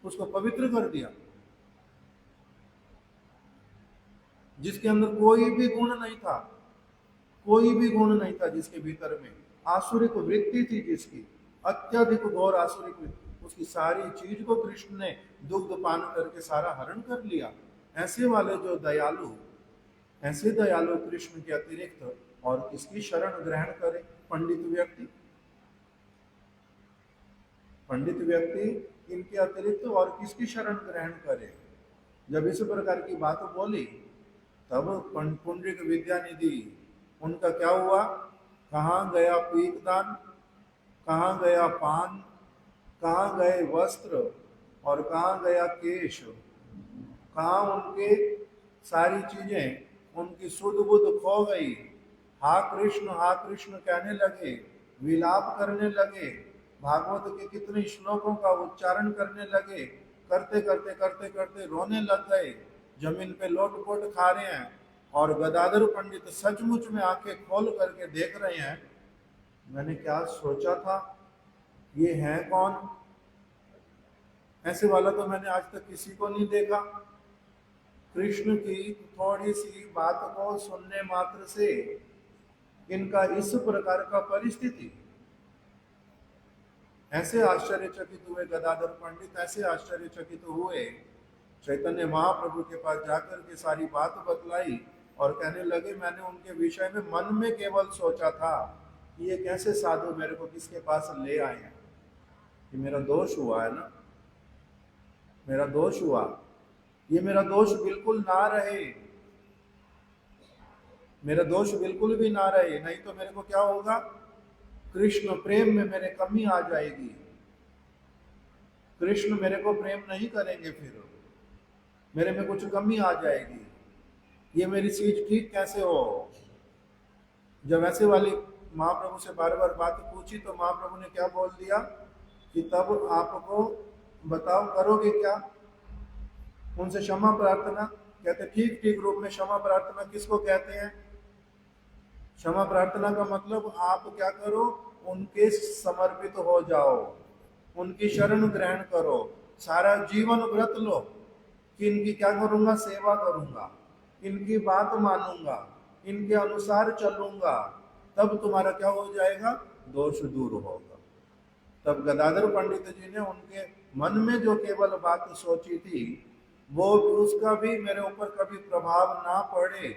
उसको पवित्र कर दिया। जिसके अंदर कोई भी गुण नहीं था, कोई भी गुण नहीं था, जिसके भीतर में आसुरिक वृत्ति थी, जिसकी अत्यधिक घोर आसुरिक वृत्ति, उसकी सारी चीज को कृष्ण ने दुग्ध पान करके सारा हरण कर लिया। ऐसे वाले जो दयालु, ऐसे दयालु कृष्ण के अतिरिक्त और किसकी शरण ग्रहण करे, पंडित व्यक्ति, पंडित व्यक्ति इनके अतिरिक्त और किसकी शरण ग्रहण करे। जब इस प्रकार की बात बोली तब पुंडरीक विद्यानिधि, उनका क्या हुआ, कहाँ गया पीकदान, कहाँ गया पान, कहाँ गए वस्त्र, और कहाँ गया केश, कहाँ उनके सारी चीजें उनकी सुध बुध खो गई। हा कृष्ण कहने लगे, विलाप करने लगे, भागवत के कितने श्लोकों का उच्चारण करने लगे, करते करते करते करते रोने लग गए, जमीन पे लोट-पोट खा रहे हैं। और गदाधर पंडित सचमुच में आंखें खोल करके देख रहे हैं, मैंने क्या सोचा था, ये है कौन? ऐसे वाला तो मैंने आज तक किसी को नहीं देखा। कृष्ण की थोड़ी सी बात को सुनने मात्र से इनका इस प्रकार का परिस्थिति। ऐसे आश्चर्यचकित हुए गदाधर पंडित, ऐसे आश्चर्यचकित हुए, चैतन्य महाप्रभु के पास जाकर के सारी बात बतलाई और कहने लगे, मैंने उनके विषय में मन में केवल सोचा था कि ये कैसे साधु मेरे को किसके पास ले आए हैं। ये मेरा दोष हुआ है ना, मेरा दोष हुआ। ये मेरा दोष बिल्कुल ना रहे, मेरा दोष बिल्कुल भी ना रहे, नहीं तो मेरे को क्या होगा, कृष्ण प्रेम में मेरे कमी आ जाएगी, कृष्ण मेरे को प्रेम नहीं करेंगे, फिर मेरे में कुछ कमी आ जाएगी, ये मेरी चीज ठीक कैसे हो। जब ऐसे वाली महाप्रभु से बार बार बात पूछी तो महाप्रभु ने क्या बोल दिया कि तब आपको बताओ करोगे क्या? उनसे क्षमा प्रार्थना। कहते ठीक ठीक रूप में क्षमा प्रार्थना किसको कहते हैं? क्षमा प्रार्थना का मतलब आप क्या करो, उनके समर्पित हो जाओ, उनकी शरण ग्रहण करो, सारा जीवन व्रत लो कि इनकी क्या करूंगा, सेवा करूंगा, इनकी बात मानूंगा, इनके अनुसार चलूंगा, तब तुम्हारा क्या हो जाएगा, दोष दूर होगा। तब गदाधर पंडित जी ने उनके मन में जो केवल बात सोची थी, वो उसका भी मेरे ऊपर कभी प्रभाव ना पड़े,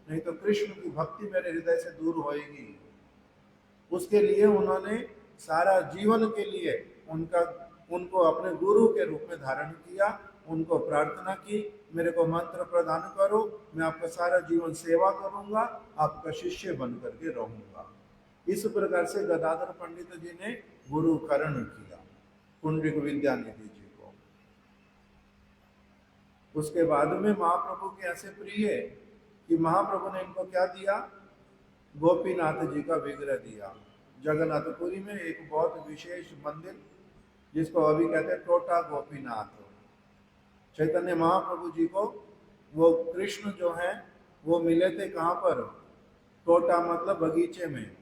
नहीं तो कृष्ण की भक्ति मेरे हृदय से दूर होएगी। उसके लिए उन्होंने सारा जीवन के लिए उनको अपने गुरु के रूप में धारण किया, उनको प्रार्थना की, मेरे को मंत्र प्रदान करो, मैं आपका सारा जीवन सेवा करूंगा, आपका शिष्य बन करके रहूंगा। इस प्रकार से गदाधर पंडित जी ने गुरुकरण किया पुंडरीक विद्यानिधि जी को। उसके बाद में महाप्रभु के ऐसे प्रिय कि महाप्रभु ने इनको क्या दिया, गोपीनाथ जी का विग्रह दिया। जगन्नाथपुरी में एक बहुत विशेष मंदिर जिसको अभी कहते हैं टोटा गोपीनाथ, चैतन्य महाप्रभु जी को वो कृष्ण जो है वो मिले थे कहाँ पर, टोटा मतलब बगीचे में।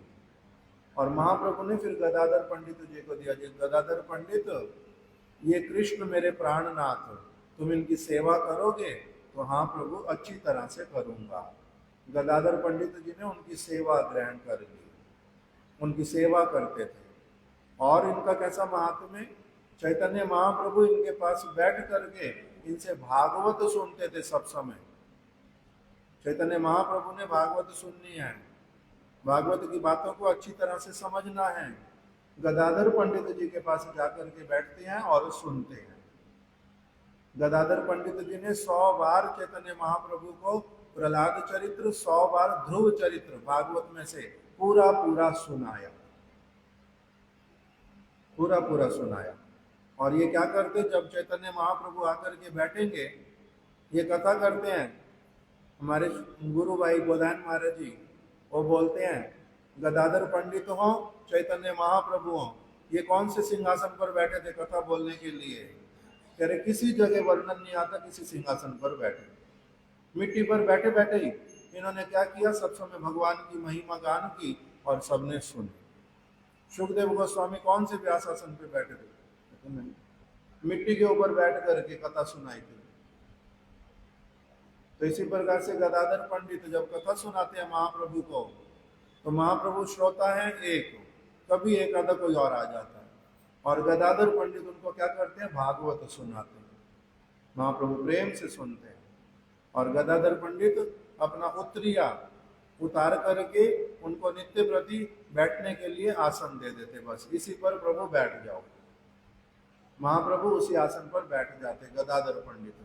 और महाप्रभु ने फिर गदाधर पंडित जी को दिया, जी गदाधर पंडित, ये कृष्ण मेरे प्राणनाथ, तुम इनकी सेवा करोगे तो हाँ प्रभु अच्छी तरह से करूंगा। गदाधर पंडित जी ने उनकी सेवा ग्रहण कर ली, उनकी सेवा करते थे। और इनका कैसा महात्म्य, चैतन्य महाप्रभु इनके पास बैठ करके इनसे भागवत सुनते थे सब समय। चैतन्य महाप्रभु ने भागवत सुननी है, भागवत की बातों को अच्छी तरह से समझना है, गदाधर पंडित जी के पास जाकर के बैठते हैं और सुनते हैं। गदाधर पंडित जी ने 100 बार चैतन्य महाप्रभु को प्रहलाद चरित्र, 100 बार ध्रुव चरित्र भागवत में से पूरा पूरा सुनाया, पूरा पूरा सुनाया। और ये क्या करते, जब चैतन्य महाप्रभु आकर के बैठेंगे, ये कथा करते हैं, हमारे गुरु भाई गोदान महाराज जी वो बोलते हैं, गदाधर पंडित हो, चैतन्य महाप्रभु हो, ये कौन से सिंहासन पर बैठे थे कथा बोलने के लिए? कह रहे किसी जगह वर्णन नहीं आता, किसी सिंहासन पर बैठे, मिट्टी पर बैठे बैठे ही इन्होंने क्या किया, सब समय भगवान की महिमा गान की और सबने सुनी। सुखदेव गोस्वामी कौन से व्यासासन पे बैठे थे? मिट्टी के ऊपर बैठ करके कथा सुनाई थी। तो इसी प्रकार से गदाधर पंडित जब कथा सुनाते हैं महाप्रभु को, तो महाप्रभु श्रोता है एक, कभी एक आधा कोई और आ जाता है, और गदाधर पंडित उनको क्या करते हैं, भागवत सुनाते हैं, महाप्रभु प्रेम से सुनते हैं। और गदाधर पंडित अपना उत्तरिया उतार करके उनको नित्य प्रति बैठने के लिए आसन दे देते, बस इसी पर प्रभु बैठ जाओ। महाप्रभु उसी आसन पर बैठ जाते गदाधर पंडित को।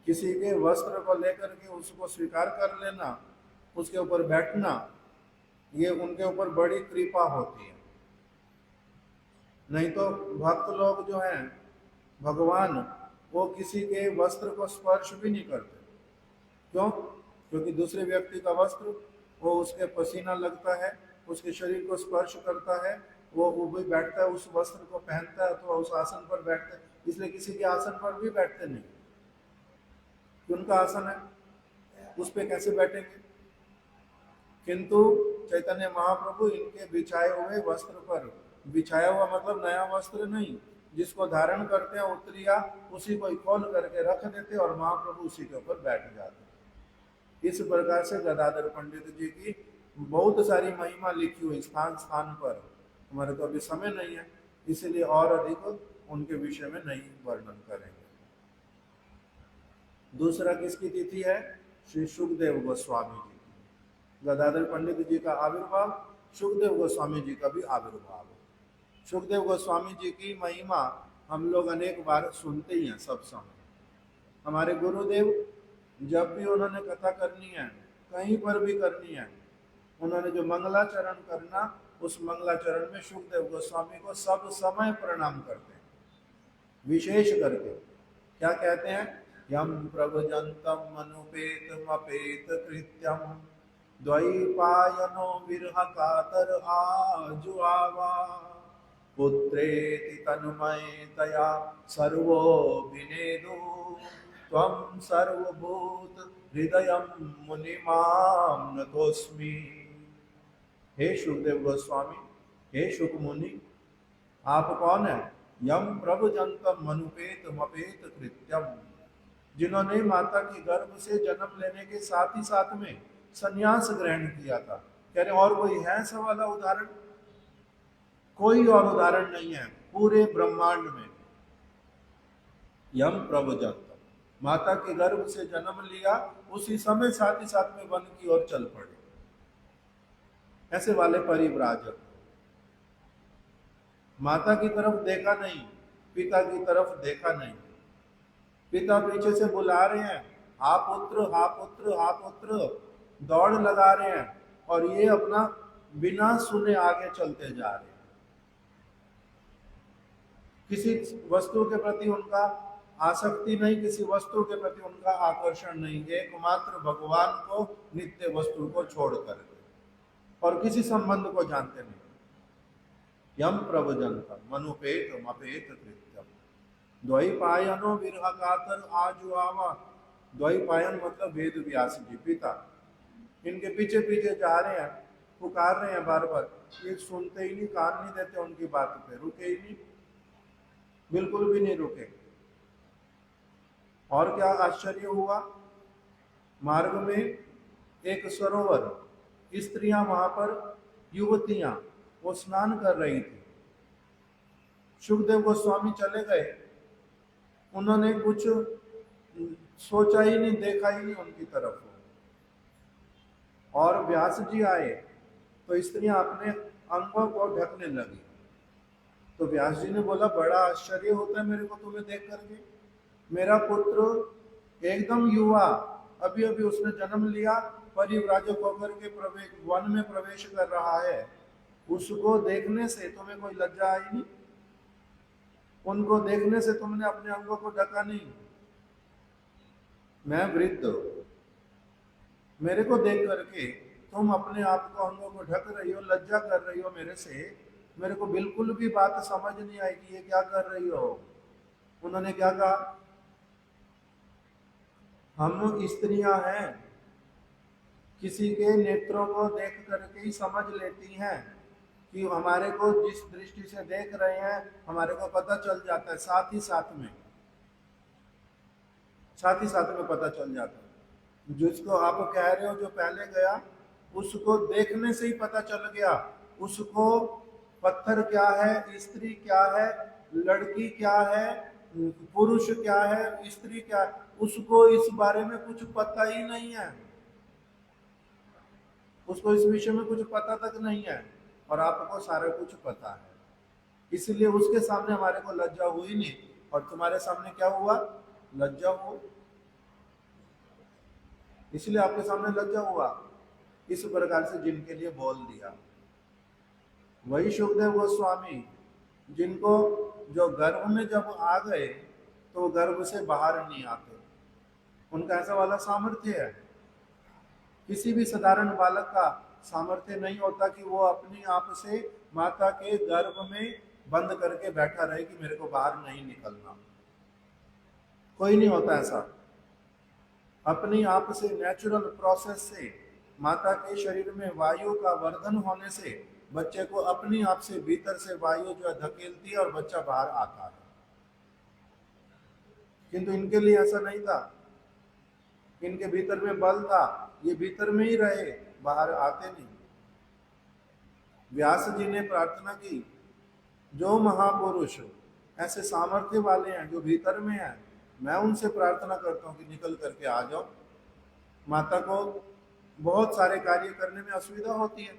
किसी के वस्त्र को लेकर के उसको स्वीकार कर लेना, उसके ऊपर बैठना, ये उनके ऊपर बड़ी कृपा होती है। नहीं तो भक्त लोग जो हैं भगवान वो किसी के वस्त्र को स्पर्श भी नहीं करते। क्यों? क्योंकि दूसरे व्यक्ति का वस्त्र वो उसके पसीना लगता है, उसके शरीर को स्पर्श करता है, वो भी बैठता है, उस वस्त्र को पहनता है अथवा उस आसन पर बैठता है, इसलिए किसी के आसन पर भी बैठते नहीं। कि उनका आसन है, उस पर कैसे बैठेंगे? किंतु चैतन्य महाप्रभु इनके बिछाए हुए वस्त्र पर, बिछाया हुआ मतलब नया वस्त्र नहीं, जिसको धारण करते हैं उत्तरिया, उसी को खोल करके रख देते और महाप्रभु उसी के ऊपर बैठ जाते। इस प्रकार से गदाधर पंडित जी की बहुत सारी महिमा लिखी हुई स्थान स्थान पर, हमारे तो अभी समय नहीं है, इसलिए और अधिक उनके विषय में नहीं वर्णन करेंगे। दूसरा किसकी तिथि है? श्री सुखदेव गोस्वामी जी। गदाधर पंडित जी का आविर्भाव, सुखदेव गोस्वामी जी का भी आविर्भाव। सुखदेव गोस्वामी जी की महिमा हम लोग अनेक बार सुनते ही हैं सब समय। हमारे गुरुदेव जब भी उन्होंने कथा करनी है, कहीं पर भी करनी है, उन्होंने जो मंगलाचरण करना, उस मंगलाचरण में सुखदेव गोस्वामी को सब समय प्रणाम करते हैं। विशेष करके क्या कहते हैं? यम प्रभजंतम मनुपेतम अपेत कृत्यम द्वैपायनो विरह कातर आजु आवा पुत्रेति तन्मयतया सर्वो विनेदु त्वं सर्वभूत हृदयं मुनिमां नतोस्मि। हे सुखदेव गोस्वामी, हे शुक मुनि, आप कौन है? यम प्रभजंतम मनुपेत मपेत कृत्यम, जिन्होंने माता की गर्भ से जन्म लेने के साथ ही साथ में संन्यास ग्रहण किया था। कह रहे और कोई है ऐसा वाला उदाहरण? कोई और उदाहरण नहीं है पूरे ब्रह्मांड में। यम प्रभजंतम, माता के गर्भ से जन्म लिया, उसी समय साथ ही साथ में वन की ओर चल पड़े। ऐसे वाले परिव्राजक, माता की तरफ देखा नहीं, पिता की तरफ देखा नहीं, पिता पीछे से बुला रहे हैं, हा पुत्र हा पुत्र हा पुत्र, दौड़ लगा रहे हैं, और ये अपना बिना सुने आगे चलते जा रहे हैं। किसी वस्तु के प्रति उनका आसक्ति नहीं, किसी वस्तु के प्रति उनका आकर्षण नहीं, एकमात्र भगवान को नित्य वस्तु को छोड़ करके, और किसी संबंध को जानते नहीं। यम प्रभजंतम मनुपेत मपेत कृत्यम द्वैपायनो विरह कातर आजु आवा। द्वैपायन मतलब वेद व्यास जी पिता, इनके पीछे पीछे जा रहे हैं, पुकार रहे हैं बार बार, ये सुनते ही नहीं, कान नहीं देते उनकी बात पे, रुके ही नहीं, बिल्कुल भी नहीं रुके। और क्या आश्चर्य हुआ, मार्ग में एक सरोवर, स्त्रियां वहां पर, युवतियां वो स्नान कर रही थी। सुखदेव गोस्वामी चले गए, उन्होंने कुछ सोचा ही नहीं, देखा ही नहीं उनकी तरफ, और व्यास जी आए तो स्त्रियां अपने अंगों को ढकने लगी। तो व्यास जी ने बोला बड़ा आश्चर्य होता है मेरे को तुम्हें देख करके, मेरा पुत्र एकदम युवा, अभी अभी उसने जन्म लिया, परिव्राजक होकर के वन में प्रवेश कर रहा है, उसको देखने से तुम्हें कोई लज्जा आई नहीं? उनको देखने से तुमने अपने अंगों को ढका नहीं? मैं वृद्ध, मेरे को देख करके तुम अपने आप को अंगों को ढक रही हो, लज्जा कर रही हो मेरे से, मेरे को बिल्कुल भी बात समझ नहीं आई कि ये क्या कर रही हो। उन्होंने क्या कहा? हम स्त्रियां हैं, किसी के नेत्रों को देख करके ही समझ लेती हैं कि हमारे को जिस दृष्टि से देख रहे हैं हमारे को पता चल जाता है, साथ ही साथ में पता चल जाता है। जिसको आप कह रहे हो जो पहले गया, उसको देखने से ही पता चल गया, उसको पत्थर क्या है, स्त्री क्या है, लड़की क्या है, पुरुष क्या है, स्त्री क्या है, उसको इस बारे में कुछ पता ही नहीं है, उसको इस विषय में कुछ पता तक नहीं है, और आपको सारा कुछ पता है। इसलिए उसके सामने हमारे को लज्जा हुई नहीं, और तुम्हारे सामने क्या हुआ? लज्जा हुआ, इसलिए आपके सामने लज्जा हुआ। इस प्रकार से जिनके लिए बोल दिया, वही सुखदेव गोस्वामी जिनको जो गर्भ में जब आ गए तो वो गर्भ से बाहर नहीं आते। उनका ऐसा वाला सामर्थ्य है। किसी भी साधारण बालक का सामर्थ्य नहीं होता कि वो अपने आप से माता के गर्भ में बंद करके बैठा रहे कि मेरे को बाहर नहीं निकलना। कोई नहीं होता ऐसा। अपनी आप से नेचुरल प्रोसेस से माता के शरीर में वायु का वर्धन होने से बच्चे को अपनी आप से भीतर से वायु जो है धकेलती है और बच्चा बाहर आता है। किंतु इनके लिए ऐसा नहीं था। इनके भीतर में बल था, ये भीतर में ही रहे, बाहर आते नहीं। व्यास जी ने प्रार्थना की, जो महापुरुष ऐसे सामर्थ्य वाले हैं जो भीतर में है, मैं उनसे प्रार्थना करता हूँ कि निकल करके आ जाओ। माता को बहुत सारे कार्य करने में असुविधा होती है।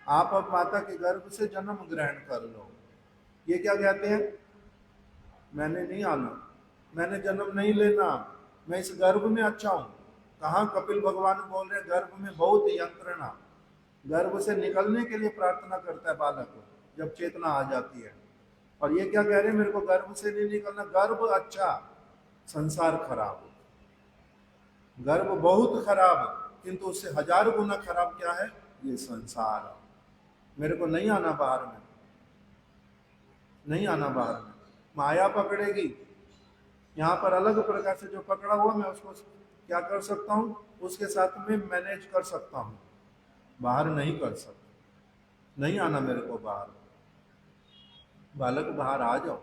आप अब माता के गर्भ से जन्म ग्रहण कर लो। ये क्या कहते हैं? मैंने नहीं आना, मैंने जन्म नहीं लेना, मैं इस गर्भ में अच्छा हूं। कहाँ कपिल भगवान बोल रहे गर्भ में बहुत यंत्रणा। गर्भ से निकलने के लिए प्रार्थना करता है बालक जब चेतना आ जाती है। और ये क्या कह रहे हैं, मेरे को गर्भ से नहीं निकलना। गर्भ अच्छा, संसार खराब। गर्भ बहुत खराब, किंतु उससे 1000 गुना खराब क्या है? ये संसार। मेरे को नहीं आना बाहर में, नहीं आना बाहर में। माया पकड़ेगी। यहाँ पर अलग प्रकार से जो पकड़ा हुआ, मैं उसको क्या कर सकता हूँ? उसके साथ में मैनेज कर सकता हूँ, बाहर नहीं कर सकता। नहीं आना मेरे को बाहर। बालक बाहर आ जाओ,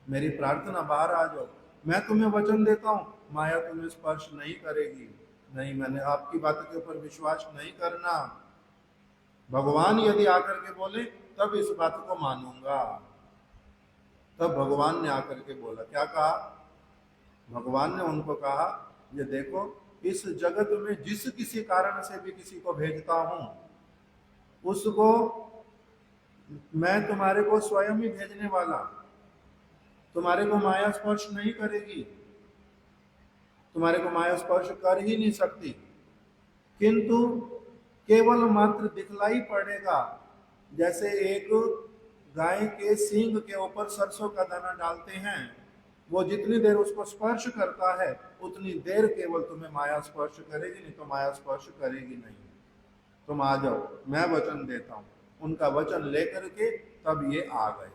मेरी प्रार्थना बाहर आ जाओ। मैं तुम्हें वचन देता हूँ, माया तुम्हें स्पर्श नहीं करेगी। नहीं, मैंने आपकी बात के ऊपर विश्वास नहीं करना। भगवान यदि आकर के बोले तब इस बात को मानूंगा। तब भगवान ने आकर के बोला, क्या कहा? भगवान ने उनको कहा, ये देखो, इस जगत में जिस किसी कारण से भी किसी को भेजता हूं, उसको मैं तुम्हारे को स्वयं ही भेजने वाला। तुम्हारे को माया स्पर्श नहीं करेगी, तुम्हारे को माया स्पर्श कर ही नहीं सकती, किंतु केवल मात्र दिखलाई पड़ेगा। जैसे एक गाय के सींग के ऊपर सरसों का दाना डालते हैं, वो जितनी देर उसको स्पर्श करता है उतनी देर केवल तुम्हें माया स्पर्श करेगी, नहीं तो माया स्पर्श करेगी नहीं। तुम आ जाओ, मैं वचन देता हूं। उनका वचन लेकर के तब ये आ गए।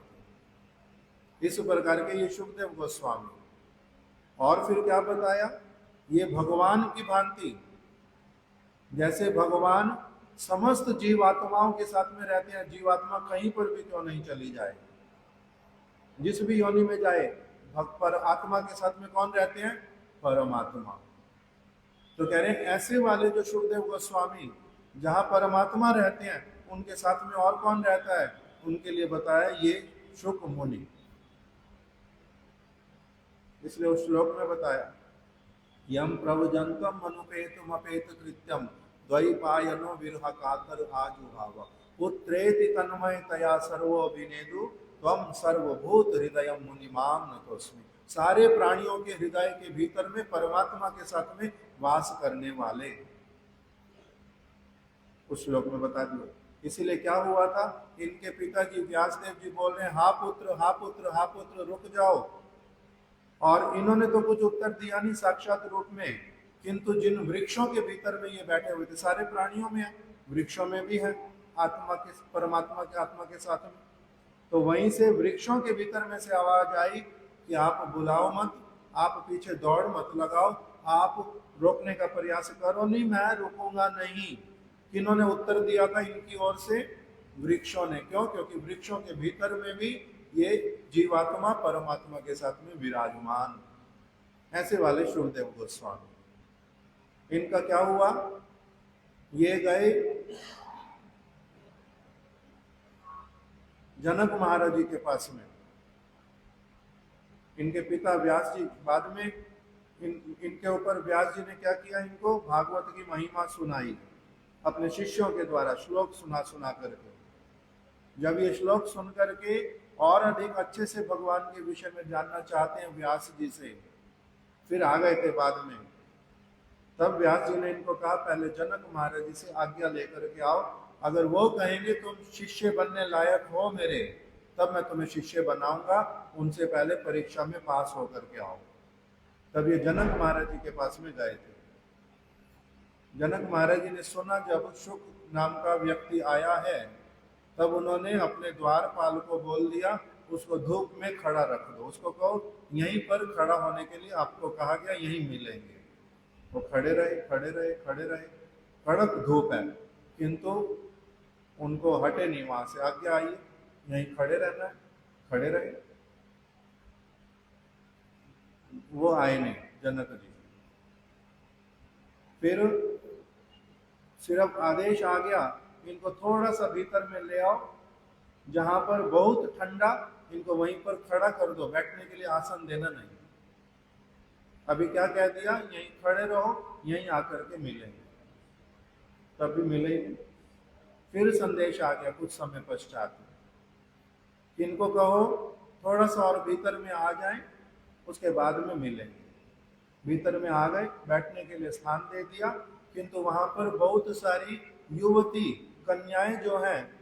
इस प्रकार के ये सुखदेव गोस्वामी। और फिर क्या बताया? ये भगवान की भांति, जैसे भगवान समस्त जीवात्माओं के साथ में रहते हैं। जीवात्मा कहीं पर भी क्यों नहीं चली जाए, जिस भी योनि में जाए, पर आत्मा के साथ में कौन रहते हैं? परमात्मा। तो कह रहे हैं ऐसे वाले जो सुखदेव गोस्वामी जहां परमात्मा रहते हैं, उनके साथ में और कौन रहता है? उनके लिए बताया ये शुक मुनि। इसलिए उस श्लोक में बताया, यम प्रवजंतम मनुपेतम अपेत कृत्यम द्वैपायनो विरह कातर आजुहाव पुत्रेति तन्मय तया सर्वो विनेदु त्वम सर्वभूत हृदय मुनिमाम नतोस्मि। सारे प्राणियों के हृदय के भीतर में परमात्मा के साथ में वास करने वाले। उस श्लोक में बता दिया। इसीलिए क्या हुआ था, इनके पिताजी व्यासदेव जी बोल रहे हैं, हा पुत्र हा पुत्र हा पुत्र, रुक जाओ। और इन्होंने तो कुछ उत्तर दिया नहीं साक्षात रूप में, किंतु जिन वृक्षों के भीतर में ये बैठे हुए थे, सारे प्राणियों में है, वृक्षों में भी है, आत्मा के, परमात्मा के आत्मा के साथ में। तो वहीं से वृक्षों के भीतर में से आवाज आई कि आप बुलाओ मत, आप पीछे दौड़ मत लगाओ, आप रोकने का प्रयास करो नहीं, मैं रुकूंगा नहीं। किन्होंने उत्तर दिया था इनकी ओर से? वृक्षों ने। क्यों? क्योंकि वृक्षों के भीतर में भी ये जीवात्मा परमात्मा के साथ में विराजमान। ऐसे वाले सुखदेव गोस्वामी। इनका क्या हुआ? ये गए जनक महाराज जी के पास में। इनके पिता व्यास जी, बाद में इनके ऊपर व्यास जी ने क्या किया, इनको भागवत की महिमा सुनाई अपने शिष्यों के द्वारा, श्लोक सुना सुना करके। जब ये श्लोक सुन करके और अधिक अच्छे से भगवान के विषय में जानना चाहते हैं व्यास जी से, फिर आ गए थे बाद में। तब व्यास जी ने इनको कहा, पहले जनक महाराज जी से आज्ञा लेकर के आओ, अगर वो कहेंगे तुम शिष्य बनने लायक हो मेरे, तब मैं तुम्हें शिष्य बनाऊंगा, उनसे पहले परीक्षा में पास होकर के आओ। तब ये जनक महाराज जी के पास में गए थे। जनक महाराज जी ने सुना जब शुक नाम का व्यक्ति आया है, तब उन्होंने अपने द्वारपाल को बोल दिया, उसको धूप में खड़ा रख दो, उसको कहो यहीं पर खड़ा होने के लिए आपको कहा गया, यहीं मिलेंगे। वो खड़े रहे खड़े रहे खड़े रहे, कड़क धूप है, किंतु उनको हटे नहीं, वहां से आज्ञा आई यहीं खड़े रहना है, खड़े रहे। वो आए नहीं जनक जी। फिर सिर्फ आदेश आ गया, इनको थोड़ा सा भीतर में ले आओ, जहां पर बहुत ठंडा, इनको वहीं पर खड़ा कर दो, बैठने के लिए आसन देना नहीं। अभी क्या कह दिया, यहीं खड़े रहो, यहीं आकर के मिलेंगे। तभी मिले नहीं। फिर संदेश आ गया कुछ समय पश्चात, इनको कहो थोड़ा सा और भीतर में आ जाएं, उसके बाद में मिलेंगे। भीतर में आ गए, बैठने के लिए स्थान दे दिया, किंतु वहां पर बहुत सारी युवती कन्याएं जो हैं,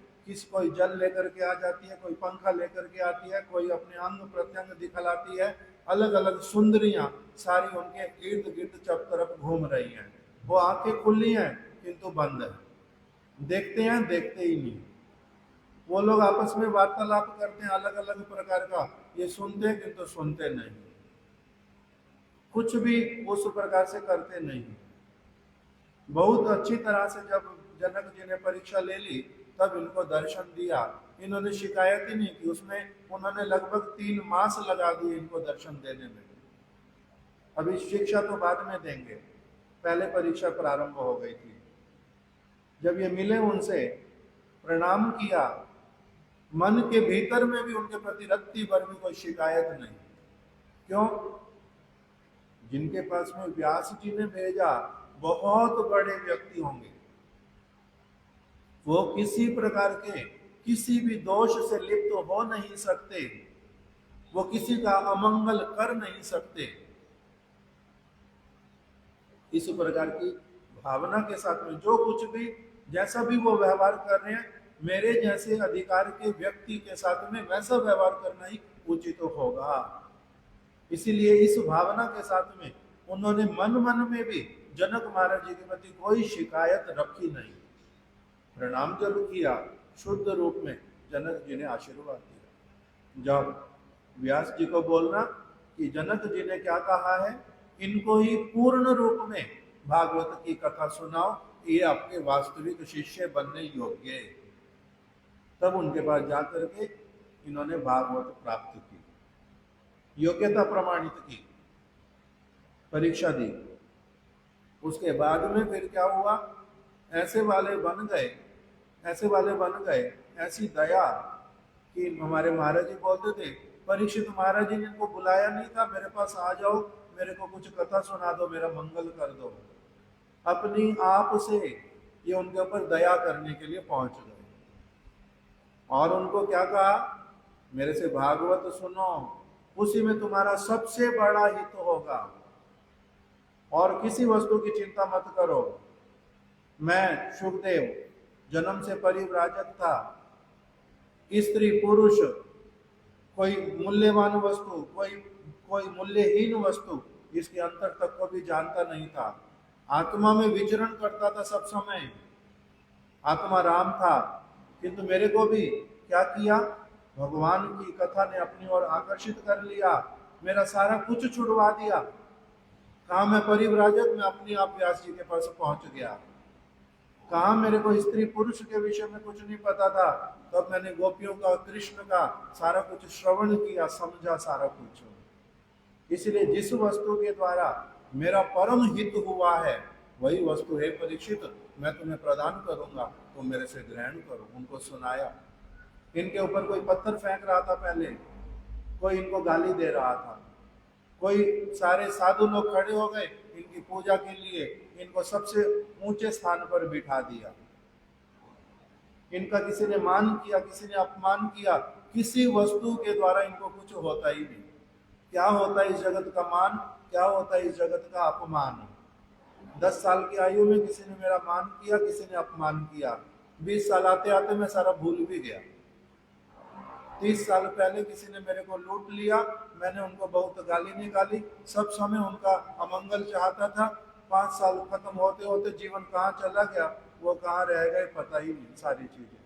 कोई जल लेकर के आ जाती है, कोई पंखा लेकर के आती है, कोई अपने अंग प्रत्यंग दिखलाती है, अलग अलग सुंदरियां सारी उनके इर्द गिर्द सब तरफ घूम रही हैं। वो आंखें खुली हैं किंतु बंद है, देखते हैं देखते ही नहीं। वो लोग आपस में वार्तालाप करते हैं अलग अलग प्रकार का, ये सुनते हैं किंतु सुनते नहीं, कुछ भी उस प्रकार से करते नहीं। बहुत अच्छी तरह से जब जनक जी ने परीक्षा ले ली, तब इनको दर्शन दिया। इन्होंने शिकायत ही नहीं की, उसमें उन्होंने लगभग 3 मास लगा दिए इनको दर्शन देने में। अभी शिक्षा तो बाद में देंगे, पहले परीक्षा प्रारंभ हो गई थी। जब ये मिले, उनसे प्रणाम किया, मन के भीतर में भी उनके प्रति रत्ती भर भी कोई शिकायत नहीं। क्यों? जिनके पास में व्यास जी ने भेजा बहुत बड़े व्यक्ति होंगे, वो किसी प्रकार के किसी भी दोष से लिप्त हो नहीं सकते, वो किसी का अमंगल कर नहीं सकते। इस प्रकार की भावना के साथ में जो कुछ भी जैसा भी वो व्यवहार कर रहे हैं, मेरे जैसे अधिकार के व्यक्ति के साथ में वैसा व्यवहार करना ही उचित होगा। इसीलिए इस भावना के साथ में उन्होंने मन मन में भी जनक महाराज जी के प्रति कोई शिकायत रखी नहीं। प्रणाम जरूर किया, शुद्ध रूप में जनक जी ने आशीर्वाद दिया। जब व्यास जी को बोलना कि जनक जी ने क्या कहा है, इनको ही पूर्ण रूप में भागवत की कथा सुनाओ, ये आपके वास्तविक शिष्य बनने योग्य है। तब उनके पास जाकर के इन्होंने भागवत प्राप्त की, योग्यता प्रमाणित की, परीक्षा दी। उसके बाद में फिर क्या हुआ, ऐसे वाले बन गए, ऐसे वाले बन गए, ऐसी दया कि हमारे महाराज जी बोलते थे, परीक्षित महाराज जी ने इनको बुलाया नहीं था, मेरे पास आ जाओ, मेरे को कुछ कथा सुना दो, मेरा मंगल कर दो। अपनी आप से ये उनके ऊपर दया करने के लिए पहुंच गए और उनको क्या कहा, मेरे से भागवत सुनो, उसी में तुम्हारा सबसे बड़ा हित होगा और किसी वस्तु की चिंता मत करो। मैं शुकदेव जन्म से परिव्राजक था, स्त्री पुरुष, कोई मूल्यवान वस्तु, कोई मूल्यहीन वस्तु, इसके अंतर तक को भी जानता नहीं था। आत्मा में विचरण करता था सब समय, आत्मा राम था, किंतु मेरे को भी क्या किया, भगवान की कथा ने अपनी ओर आकर्षित कर लिया, मेरा सारा कुछ छुड़वा दिया। कहा मैं परिव्राजक, मैं अपने आप व्यास जी के पास पहुंच गया। कहा मेरे को स्त्री पुरुष के विषय में कुछ नहीं पता था, तब मैंने गोपियों का, कृष्ण का सारा कुछ श्रवण किया, समझा सारा कुछ। इसलिए जिस वस्तु के द्वारा मेरा परम हित हुआ है, वही वस्तु है परीक्षित, मैं तुम्हें प्रदान करूंगा, तुम मेरे से ग्रहण करो। उनको सुनाया। इनके ऊपर कोई पत्थर फेंक रहा था पहले, कोई इनको गाली दे रहा था, कोई सारे साधु लोग खड़े हो गए इनकी पूजा के लिए, इनको सबसे ऊंचे स्थान पर बिठा दिया। इनका किसी ने मान किया, किसी ने अपमान किया, किसी वस्तु के द्वारा इनको कुछ होता ही नहीं। क्या होता है इस जगत का मान, क्या होता है इस जगत का अपमान। 10 साल की आयु में किसी ने मेरा मान किया, किसी ने अपमान किया, 20 साल आते आते मैं सारा भूल भी गया। 30 साल पहले किसी ने मेरे को लूट लिया, मैंने उनको बहुत गाली निकाली, सब समय उनका अमंगल चाहता था। 5 साल खत्म होते होते जीवन कहाँ चला गया, वो कहाँ रह गए पता ही नहीं सारी चीजें।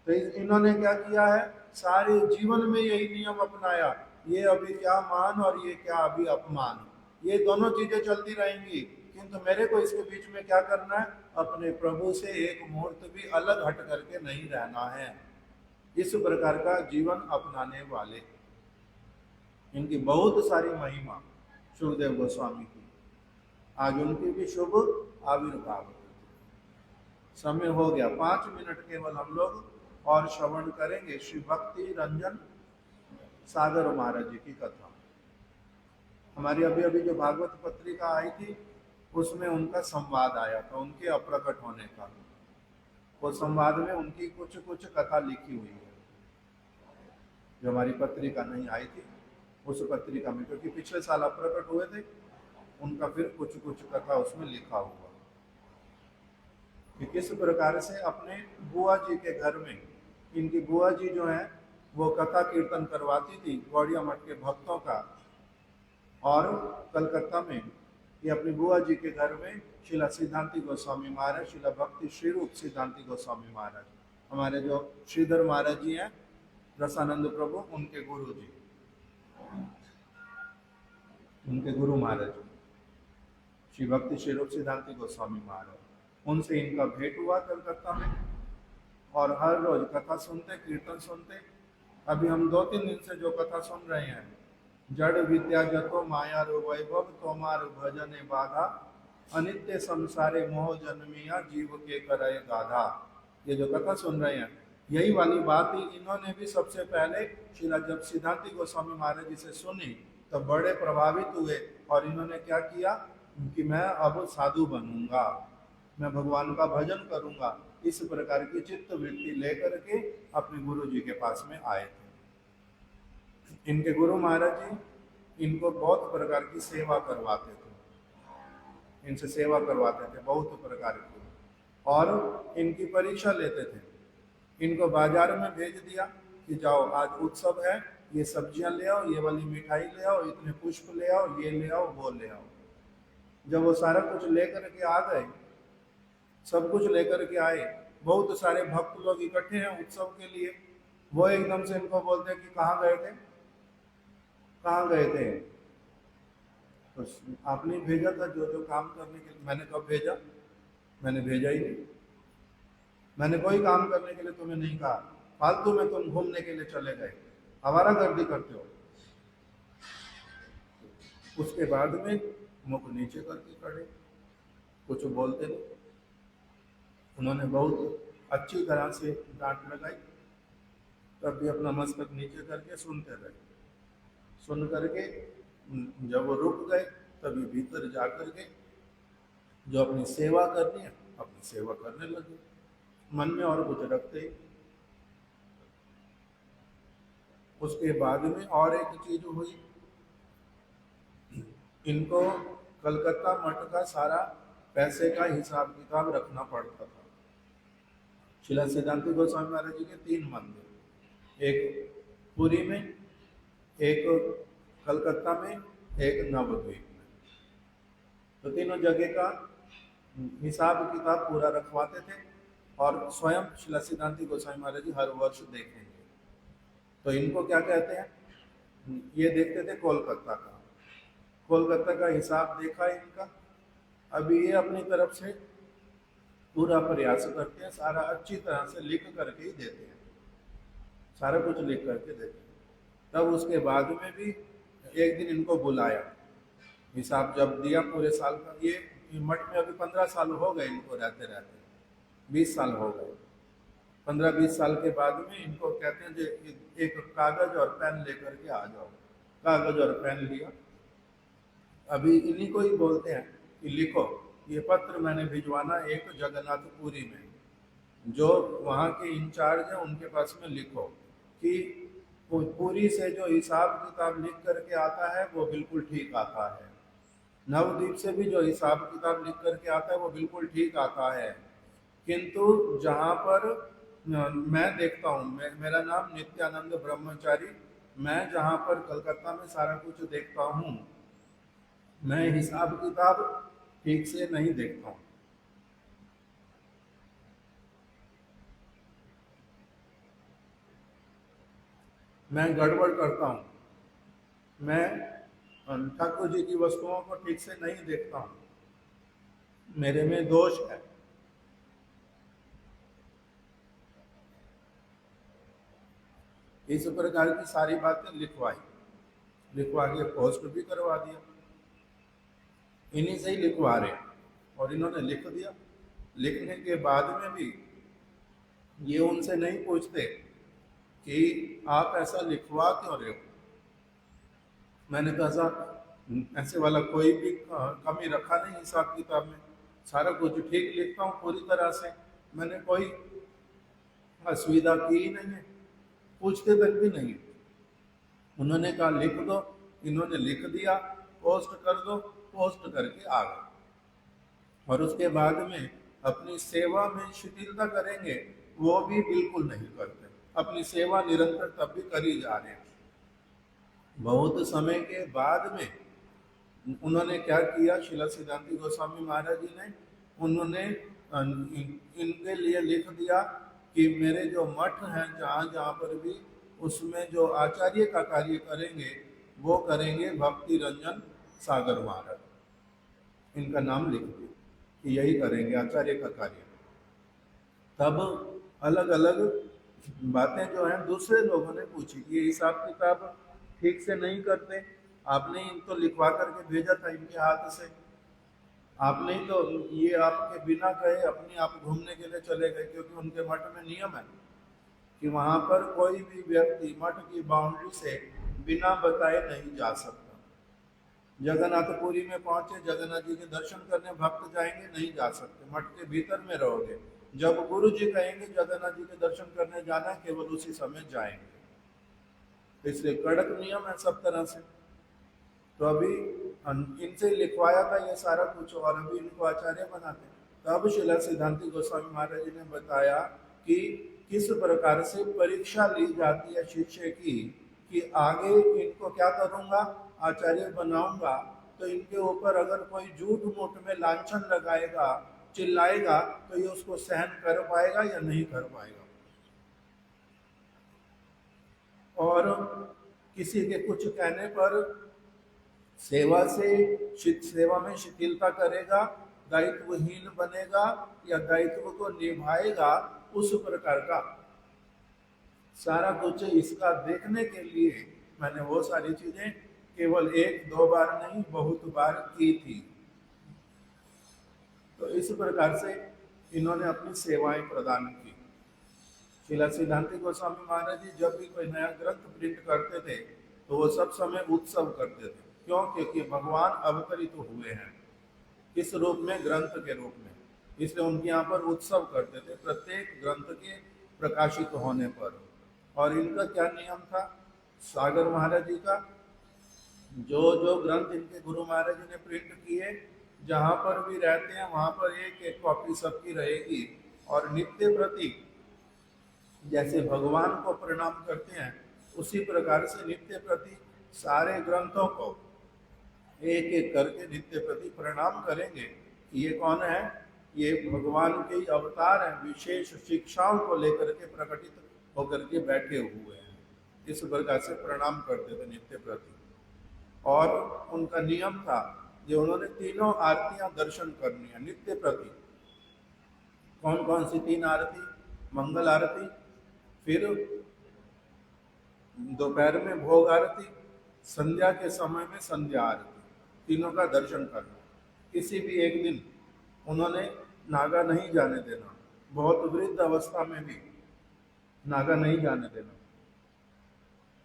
तो इन्होंने क्या किया है, सारे जीवन में यही नियम अपनाया, ये अभी क्या मान और ये क्या अभी अपमान, ये दोनों चीजें चलती रहेंगी, किंतु मेरे को इसके बीच में क्या करना है, अपने प्रभु से एक मुहूर्त भी अलग हट करके नहीं रहना है। इस प्रकार का जीवन अपनाने वाले, इनकी बहुत सारी महिमा सुखदेव गोस्वामी की, आज उनकी भी शुभ आविर्भाव। समय हो गया, 5 मिनट केवल हम लोग और श्रवण करेंगे श्री भक्ति रंजन सागर महाराज जी की कथा। हमारी अभी अभी जो भागवत पत्रिका आई थी उसमें उनका संवाद आया था, उनके अप्रकट होने का। वो संवाद में उनकी कुछ कुछ कथा लिखी हुई है, जो हमारी पत्रिका नहीं आई थी उस पत्रिका में, क्योंकि पिछले साल अप्रकट हुए थे, उनका फिर कुछ कुछ कथा उसमें लिखा हुआ कि किस प्रकार से अपने बुआ जी के घर में, इनकी बुआ जी जो है वो कथा कीर्तन करवाती थी गौड़िया मठ के भक्तों का। और कलकत्ता में ये अपनी बुआ जी के घर में शिला सिद्धांति गोस्वामी महाराज, शिला भक्ति श्री रूप सिद्धांति गोस्वामी महाराज, हमारे जो श्रीधर महाराज जी हैं रसानंद प्रभु, उनके गुरु जी, उनके गुरु महाराज श्री भक्ति श्री रूप सिद्धांति गोस्वामी महाराज, उनसे इनका भेंट हुआ कलकत्ता में। और हर रोज कथा सुनते, कीर्तन सुनते। अभी हम 2-3 दिन से जो कथा सुन रहे हैं, जड़ विद्या जतो माया रो वैभव तोमार भजने बाधा, अनित्य संसारे मोह जन्मिया जीव के करे गाधा, ये जो कथा सुन रहे हैं यही वाली बात ही इन्होंने भी सबसे पहले शिला जब सिद्धांति गोस्वामी महाराज जी से सुनी तो बड़े प्रभावित हुए, और इन्होंने क्या किया कि मैं अब साधु बनूंगा, मैं भगवान का भजन करूंगा, इस प्रकार की चित्त वृत्ति लेकर के अपने गुरु जी के पास में आए थे। इनके गुरु महाराज जी इनको बहुत प्रकार की सेवा करवाते थे, इनसे सेवा करवाते थे बहुत प्रकार की, और इनकी परीक्षा लेते थे। इनको बाजार में भेज दिया कि जाओ आज उत्सव है, ये सब्जियां ले आओ, ये वाली मिठाई ले आओ, इतने पुष्प ले आओ, ये ले आओ, वो ले आओ। जब वो सारा कुछ लेकर के आ गए, सब कुछ लेकर के आए, बहुत सारे भक्त लोग इकट्ठे हैं उत्सव के लिए, वो एकदम से इनको बोलते हैं कि कहाँ गए थे, कहाँ गए थे? तो आपने भेजा था जो जो काम करने के लिए। मैंने कब भेजा? मैंने भेजा ही नहीं, मैंने कोई काम करने के लिए तुम्हें नहीं कहा, फालतू में तुम घूमने के लिए चले गए, आवारागर्दी करते हो। उसके बाद में मुख नीचे करके खड़े, कुछ बोलते नहीं। उन्होंने बहुत अच्छी तरह से डांट लगाई, तब भी अपना मस्तक नीचे करके सुनते रहे। सुन करके जब वो रुक गए तभी भीतर जा करके जो अपनी सेवा करनी है अपनी सेवा करने लगे, मन में और कुछ रखते ही। उसके बाद में और एक चीज हुई, इनको कलकत्ता मठ का सारा पैसे का हिसाब किताब रखना पड़ता था। शिला सिद्धांति गोस्वामी महाराज जी के 3 मंदिर, एक पुरी में, एक कलकत्ता में, एक नवद्वीप में, तो तीनों जगह का हिसाब किताब पूरा रखवाते थे। और स्वयं शिला सिद्धांति गोस्वामी महाराज जी हर वर्ष देखेंगे। तो इनको क्या कहते हैं, ये देखते थे कोलकाता का, कोलकाता का हिसाब देखा इनका। अभी ये अपनी तरफ से पूरा प्रयास करते हैं, सारा अच्छी तरह से लिख करके ही देते हैं, सारा कुछ लिख करके देते हैं। तब उसके बाद में भी एक दिन इनको बुलाया, हिसाब जब दिया पूरे साल का। ये मठ में अभी 15 साल हो गए इनको रहते रहते, 20 साल हो गए। 15-20 साल के बाद में इनको कहते हैं कि एक कागज और पेन लेकर के आ जाओ। कागज और पेन लिया, अभी इन्हीं को ही बोलते हैं कि लिखो, ये पत्र मैंने भिजवाना एक जगन्नाथपुरी में, जो वहाँ के इंचार्ज हैं उनके पास में लिखो कि पुरी से जो हिसाब किताब लिख करके आता है वो बिल्कुल ठीक आता है, नवद्वीप से भी जो हिसाब किताब लिख करके आता है वो बिल्कुल ठीक आता है, किंतु जहाँ पर मैं देखता हूँ, मेरा नाम नित्यानंद ब्रह्मचारी, मैं जहाँ पर कलकत्ता में सारा कुछ देखता हूँ, मैं हिसाब किताब ठीक से नहीं देखता हूँ। मैं गड़बड़ करता हूँ। मैं ठाकुर जी की वस्तुओं को ठीक से नहीं देखता हूँ, मेरे में दोष है। इस प्रकार की सारी बातें लिखवा के पोस्ट भी करवा दिया, इन्हीं से ही लिखवा रहे हैं। और इन्होंने लिख दिया, लिखने के बाद में भी ये उनसे नहीं पूछते कि आप ऐसा लिखवा क्यों रहे हो। मैंने कहा साहब ऐसे वाला कोई भी कमी रखा नहीं हिसाब किताब में, सारा कुछ ठीक लिखता हूँ पूरी तरह से, मैंने कोई असुविधा की ही नहीं है, पूछते तक भी नहीं। उन्होंने कहा लिख दो, इन्होंने लिख दिया, पोस्ट कर दो, पोस्ट करके आ गए। और उसके बाद में अपनी सेवा में शिथिलता करेंगे, वो भी बिल्कुल नहीं करते। अपनी सेवा निरंतर तब भी कर ही जा रहे हैं। बहुत समय के बाद में उन्होंने क्या किया, शिला सिद्धांति गोस्वामी महाराज जी ने, उन्होंने इनके लिए लिख दिया कि मेरे जो मठ हैं जहाँ जहाँ पर भी, उसमें जो आचार्य का कार्य करेंगे वो करेंगे भक्ति रंजन सागर महाराज। इनका नाम लिख दिया कि यही करेंगे आचार्य का कार्य। तब अलग अलग बातें जो हैं दूसरे लोगों ने पूछी कि ये हिसाब किताब ठीक से नहीं करते, आपने इनको लिखवा करके भेजा था इनके हाथ से, आपने ही तो, ये आपके बिना कहे अपने आप घूमने के लिए चले गए, क्योंकि उनके मठ में नियम है कि वहां पर कोई भी व्यक्ति मठ की बाउंड्री से बिना बताए नहीं जा सकता। जगन्नाथपुरी में पहुंचे, जगन्नाथ जी के दर्शन करने भक्त जाएंगे, नहीं जा सकते, मठ के भीतर में रहोगे। जब गुरु जी कहेंगे जगन्नाथ जी के दर्शन करने जाना है, केवल उसी समय जाएंगे। तो इसलिए कड़क नियम है सब तरह से। तो अभी इनसे लिखवाया था ये सारा कुछ, और अभी इनको आचार्य बनाते। तब शिला सिद्धांति गोस्वामी महाराज जी ने बताया कि किस प्रकार से परीक्षा ली जाती है शिष्य की, कि आगे इनको क्या करूंगा, आचार्य बनाऊंगा, तो इनके ऊपर अगर कोई झूठ मूठ में लांछन लगाएगा, चिल्लाएगा, तो ये उसको सहन कर पाएगा या नहीं कर पाएगा। और किसी के कुछ कहने पर सेवा में शिथिलता करेगा, दायित्वहीन बनेगा या दायित्व को निभाएगा, उस प्रकार का सारा कुछ इसका देखने के लिए मैंने वो सारी चीजें केवल एक दो बार नहीं, बहुत बार की थी। तो इस प्रकार से इन्होंने अपनी सेवाएं प्रदान की। शिला सिद्धांति गोस्वामी महाराज जी जब भी कोई नया ग्रंथ प्रिंट करते थे तो वो सब समय उत्सव करते थे। क्यों? क्योंकि भगवान अवतरित हुए हैं इस रूप में, ग्रंथ के रूप में, इसलिए उनके यहाँ पर उत्सव करते थे प्रत्येक ग्रंथ के प्रकाशित होने पर। और इनका क्या नियम था, सागर महाराज जी का, जो जो ग्रंथ इनके गुरु महाराज जी ने प्रिंट किए, जहाँ पर भी रहते हैं वहाँ पर एक एक कॉपी सबकी रहेगी। और नित्य प्रति जैसे भगवान को प्रणाम करते हैं, उसी प्रकार से नित्य प्रति सारे ग्रंथों को एक एक करके नित्य प्रति प्रणाम करेंगे। ये कौन है? ये भगवान के अवतार हैं, विशेष शिक्षाओं को लेकर के प्रकटित होकर के बैठे हुए हैं। इस प्रकार से प्रणाम करते थे नित्य प्रति। और उनका नियम था जो उन्होंने तीनों आरतियां दर्शन करनी है नित्य प्रति। कौन कौन सी तीन आरती? मंगल आरती, फिर दोपहर में भोग आरती, संध्या के समय में संध्या आरती, तीनों का दर्शन करना। किसी भी एक दिन उन्होंने नागा नहीं जाने देना, बहुत वृद्ध अवस्था में भी नागा नहीं जाने देना।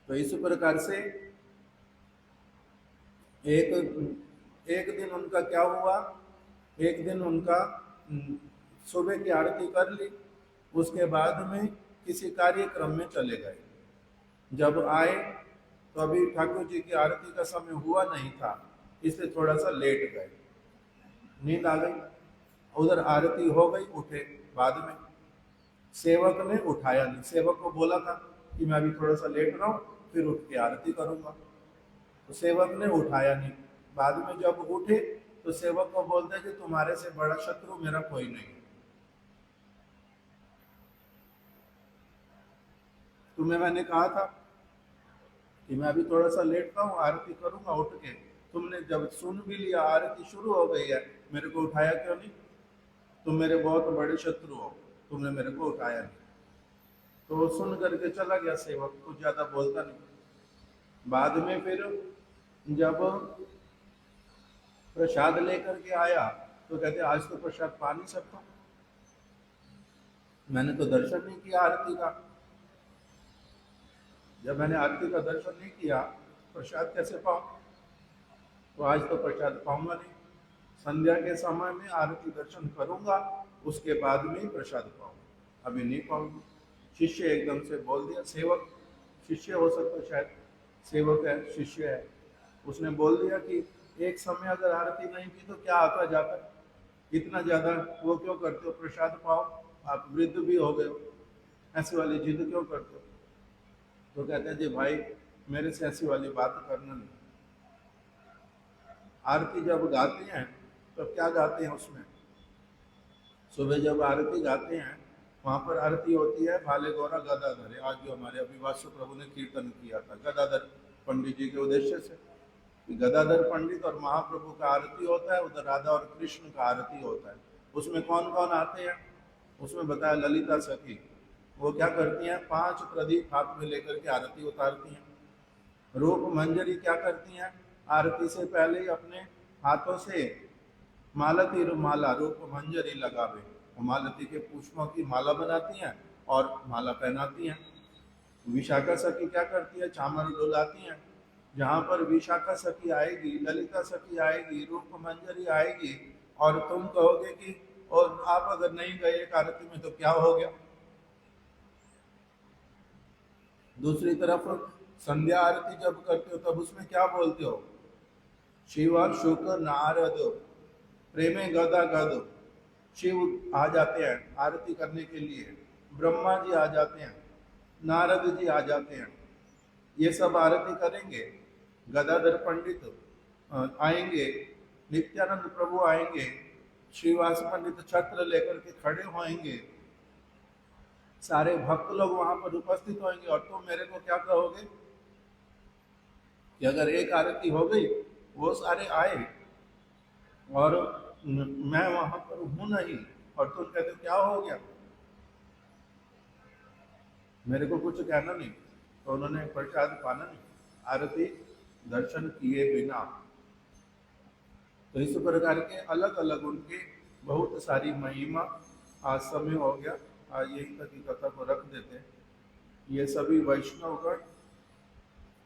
तो इस प्रकार से एक दिन उनका क्या हुआ, एक दिन उनका सुबह की आरती कर ली, उसके बाद में किसी कार्यक्रम में चले गए। जब आए तो अभी ठाकुर जी की आरती का समय हुआ नहीं था, इसलिए थोड़ा सा लेट गए, नींद आ गई। उधर आरती हो गई, उठे बाद में, सेवक ने उठाया नहीं। सेवक को बोला था कि मैं अभी थोड़ा सा लेट रहा हूँ, फिर उठ के आरती करूंगा। तो सेवक ने उठाया नहीं। बाद में जब उठे तो सेवक को बोलते कि तुम्हारे से बड़ा शत्रु मेरा कोई नहीं। तुम्हें मैंने कहा था कि मैं अभी थोड़ा सा लेटता हूँ, आरती करूंगा उठ के। तुमने जब सुन भी लिया आरती शुरू हो गई है, मेरे को उठाया क्यों नहीं? तुम मेरे बहुत बड़े शत्रु हो, तुमने मेरे को उठाया नहीं। तो वो सुन करके चला गया सेवक, कुछ ज्यादा बोलता नहीं। बाद में फिर जब प्रसाद लेकर के आया तो कहते आज तो प्रसाद पा नहीं सकता, मैंने तो दर्शन नहीं किया आरती का। जब मैंने आरती का दर्शन नहीं किया, प्रसाद कैसे पाऊं? तो आज तो प्रसाद पाऊंगा नहीं। संध्या के समय में आरती दर्शन करूंगा, उसके बाद में ही प्रसाद पाऊंगा, अभी नहीं पाऊंगा। शिष्य एकदम से बोल दिया, सेवक शिष्य हो सकता, शायद सेवक है शिष्य है, उसने बोल दिया कि एक समय अगर आरती नहीं की तो क्या आता जाता, इतना ज्यादा वो क्यों करते हो? प्रसाद पाओ, आप वृद्ध भी हो गए हो, ऐसी वाली जिद क्यों करते हो? तो कहते हैं जी भाई, मेरे से ऐसी वाली बात करना नहीं। आरती जब गाते हैं तो क्या गाते हैं उसमें? सुबह जब आरती गाते हैं, वहां पर आरती होती है भाले गौरा गदाधर। आज जो हमारे अभिवास्य प्रभु ने कीर्तन किया था गदाधर पंडित जी के उद्देश्य से, कि गदाधर पंडित और महाप्रभु का आरती होता है, उधर राधा और कृष्ण का आरती होता है। उसमें कौन कौन आते हैं? उसमें बताया ललिता सखी, वो क्या करती हैं? 5 प्रदीप हाथ में लेकर के आरती उतारती हैं। रूप मंजरी क्या करती हैं? आरती से पहले ही अपने हाथों से मालती माला रूप मंजरी लगावे, मालती के पुष्पों की माला बनाती हैं और माला पहनाती हैं। विशाखा सखी क्या करती है? चामर डुलाती हैं। जहां पर विशाखा सखी आएगी, ललिता सखी आएगी, रूप मंजरी आएगी, और तुम कहोगे कि और आप अगर नहीं गए एक आरती में तो क्या हो गया? दूसरी तरफ संध्या आरती जब करते हो तब उसमें क्या बोलते हो? शिव शुक नारद प्रेमे गदा गद। शिव आ जाते हैं आरती करने के लिए, ब्रह्मा जी आ जाते हैं, नारद जी आ जाते हैं, ये सब आरती करेंगे। गदाधर पंडित आएंगे, नित्यानंद प्रभु आएंगे, श्रीवास पंडित छत्र लेकर के खड़े होंगे, सारे भक्त लोग वहां पर उपस्थित होंगे। और तुम मेरे को क्या कहोगे कि अगर एक आरती हो गई, वो सारे आए और मैं वहां पर हूं नहीं, और तुम कहते क्या हो गया? मेरे को कुछ कहना नहीं। तो उन्होंने प्रसाद पाना नहीं, आरती दर्शन किए बिना। तो इस प्रकार के अलग अलग उनके बहुत सारी महिमा। आज समय हो गया, आज यही तक की कथा को रख देते हैं। ये सभी वैष्णवगण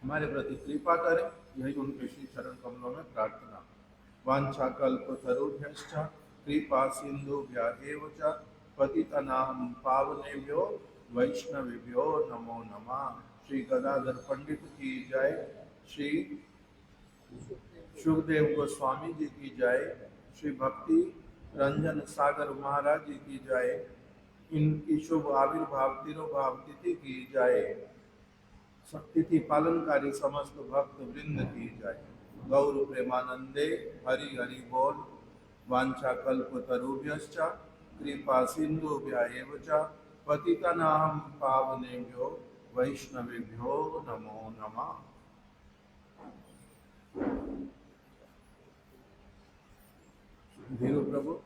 हमारे प्रति कृपा करें, यही उनके श्री चरण कमलों में प्रार्थना। वांछा कल्पतरुभ्यश्च कृपा सिंधुभ्येव च पतितनां पावनेभ्यो वैष्णवेभ्यो नमो नमः। श्री गदाधर पंडित की जय, श्री सुखदेव गोस्वामी जी की जय, श्री भक्ति रंजन सागर महाराज जी की जय, इनकी शुभ आविर्भाव तिरुभाव तिथि की जय, तिथि पालनकारी समस्त भक्त वृंद की जय। गौर प्रेमानंदे हरि हरि बोल। वांछा कल्पतरुभ्यश्च कृपा सिंधुभ्येव च पतितनां पावनेभ्यो वैष्णवेभ्यो नमो नमः। धीरू प्रभु।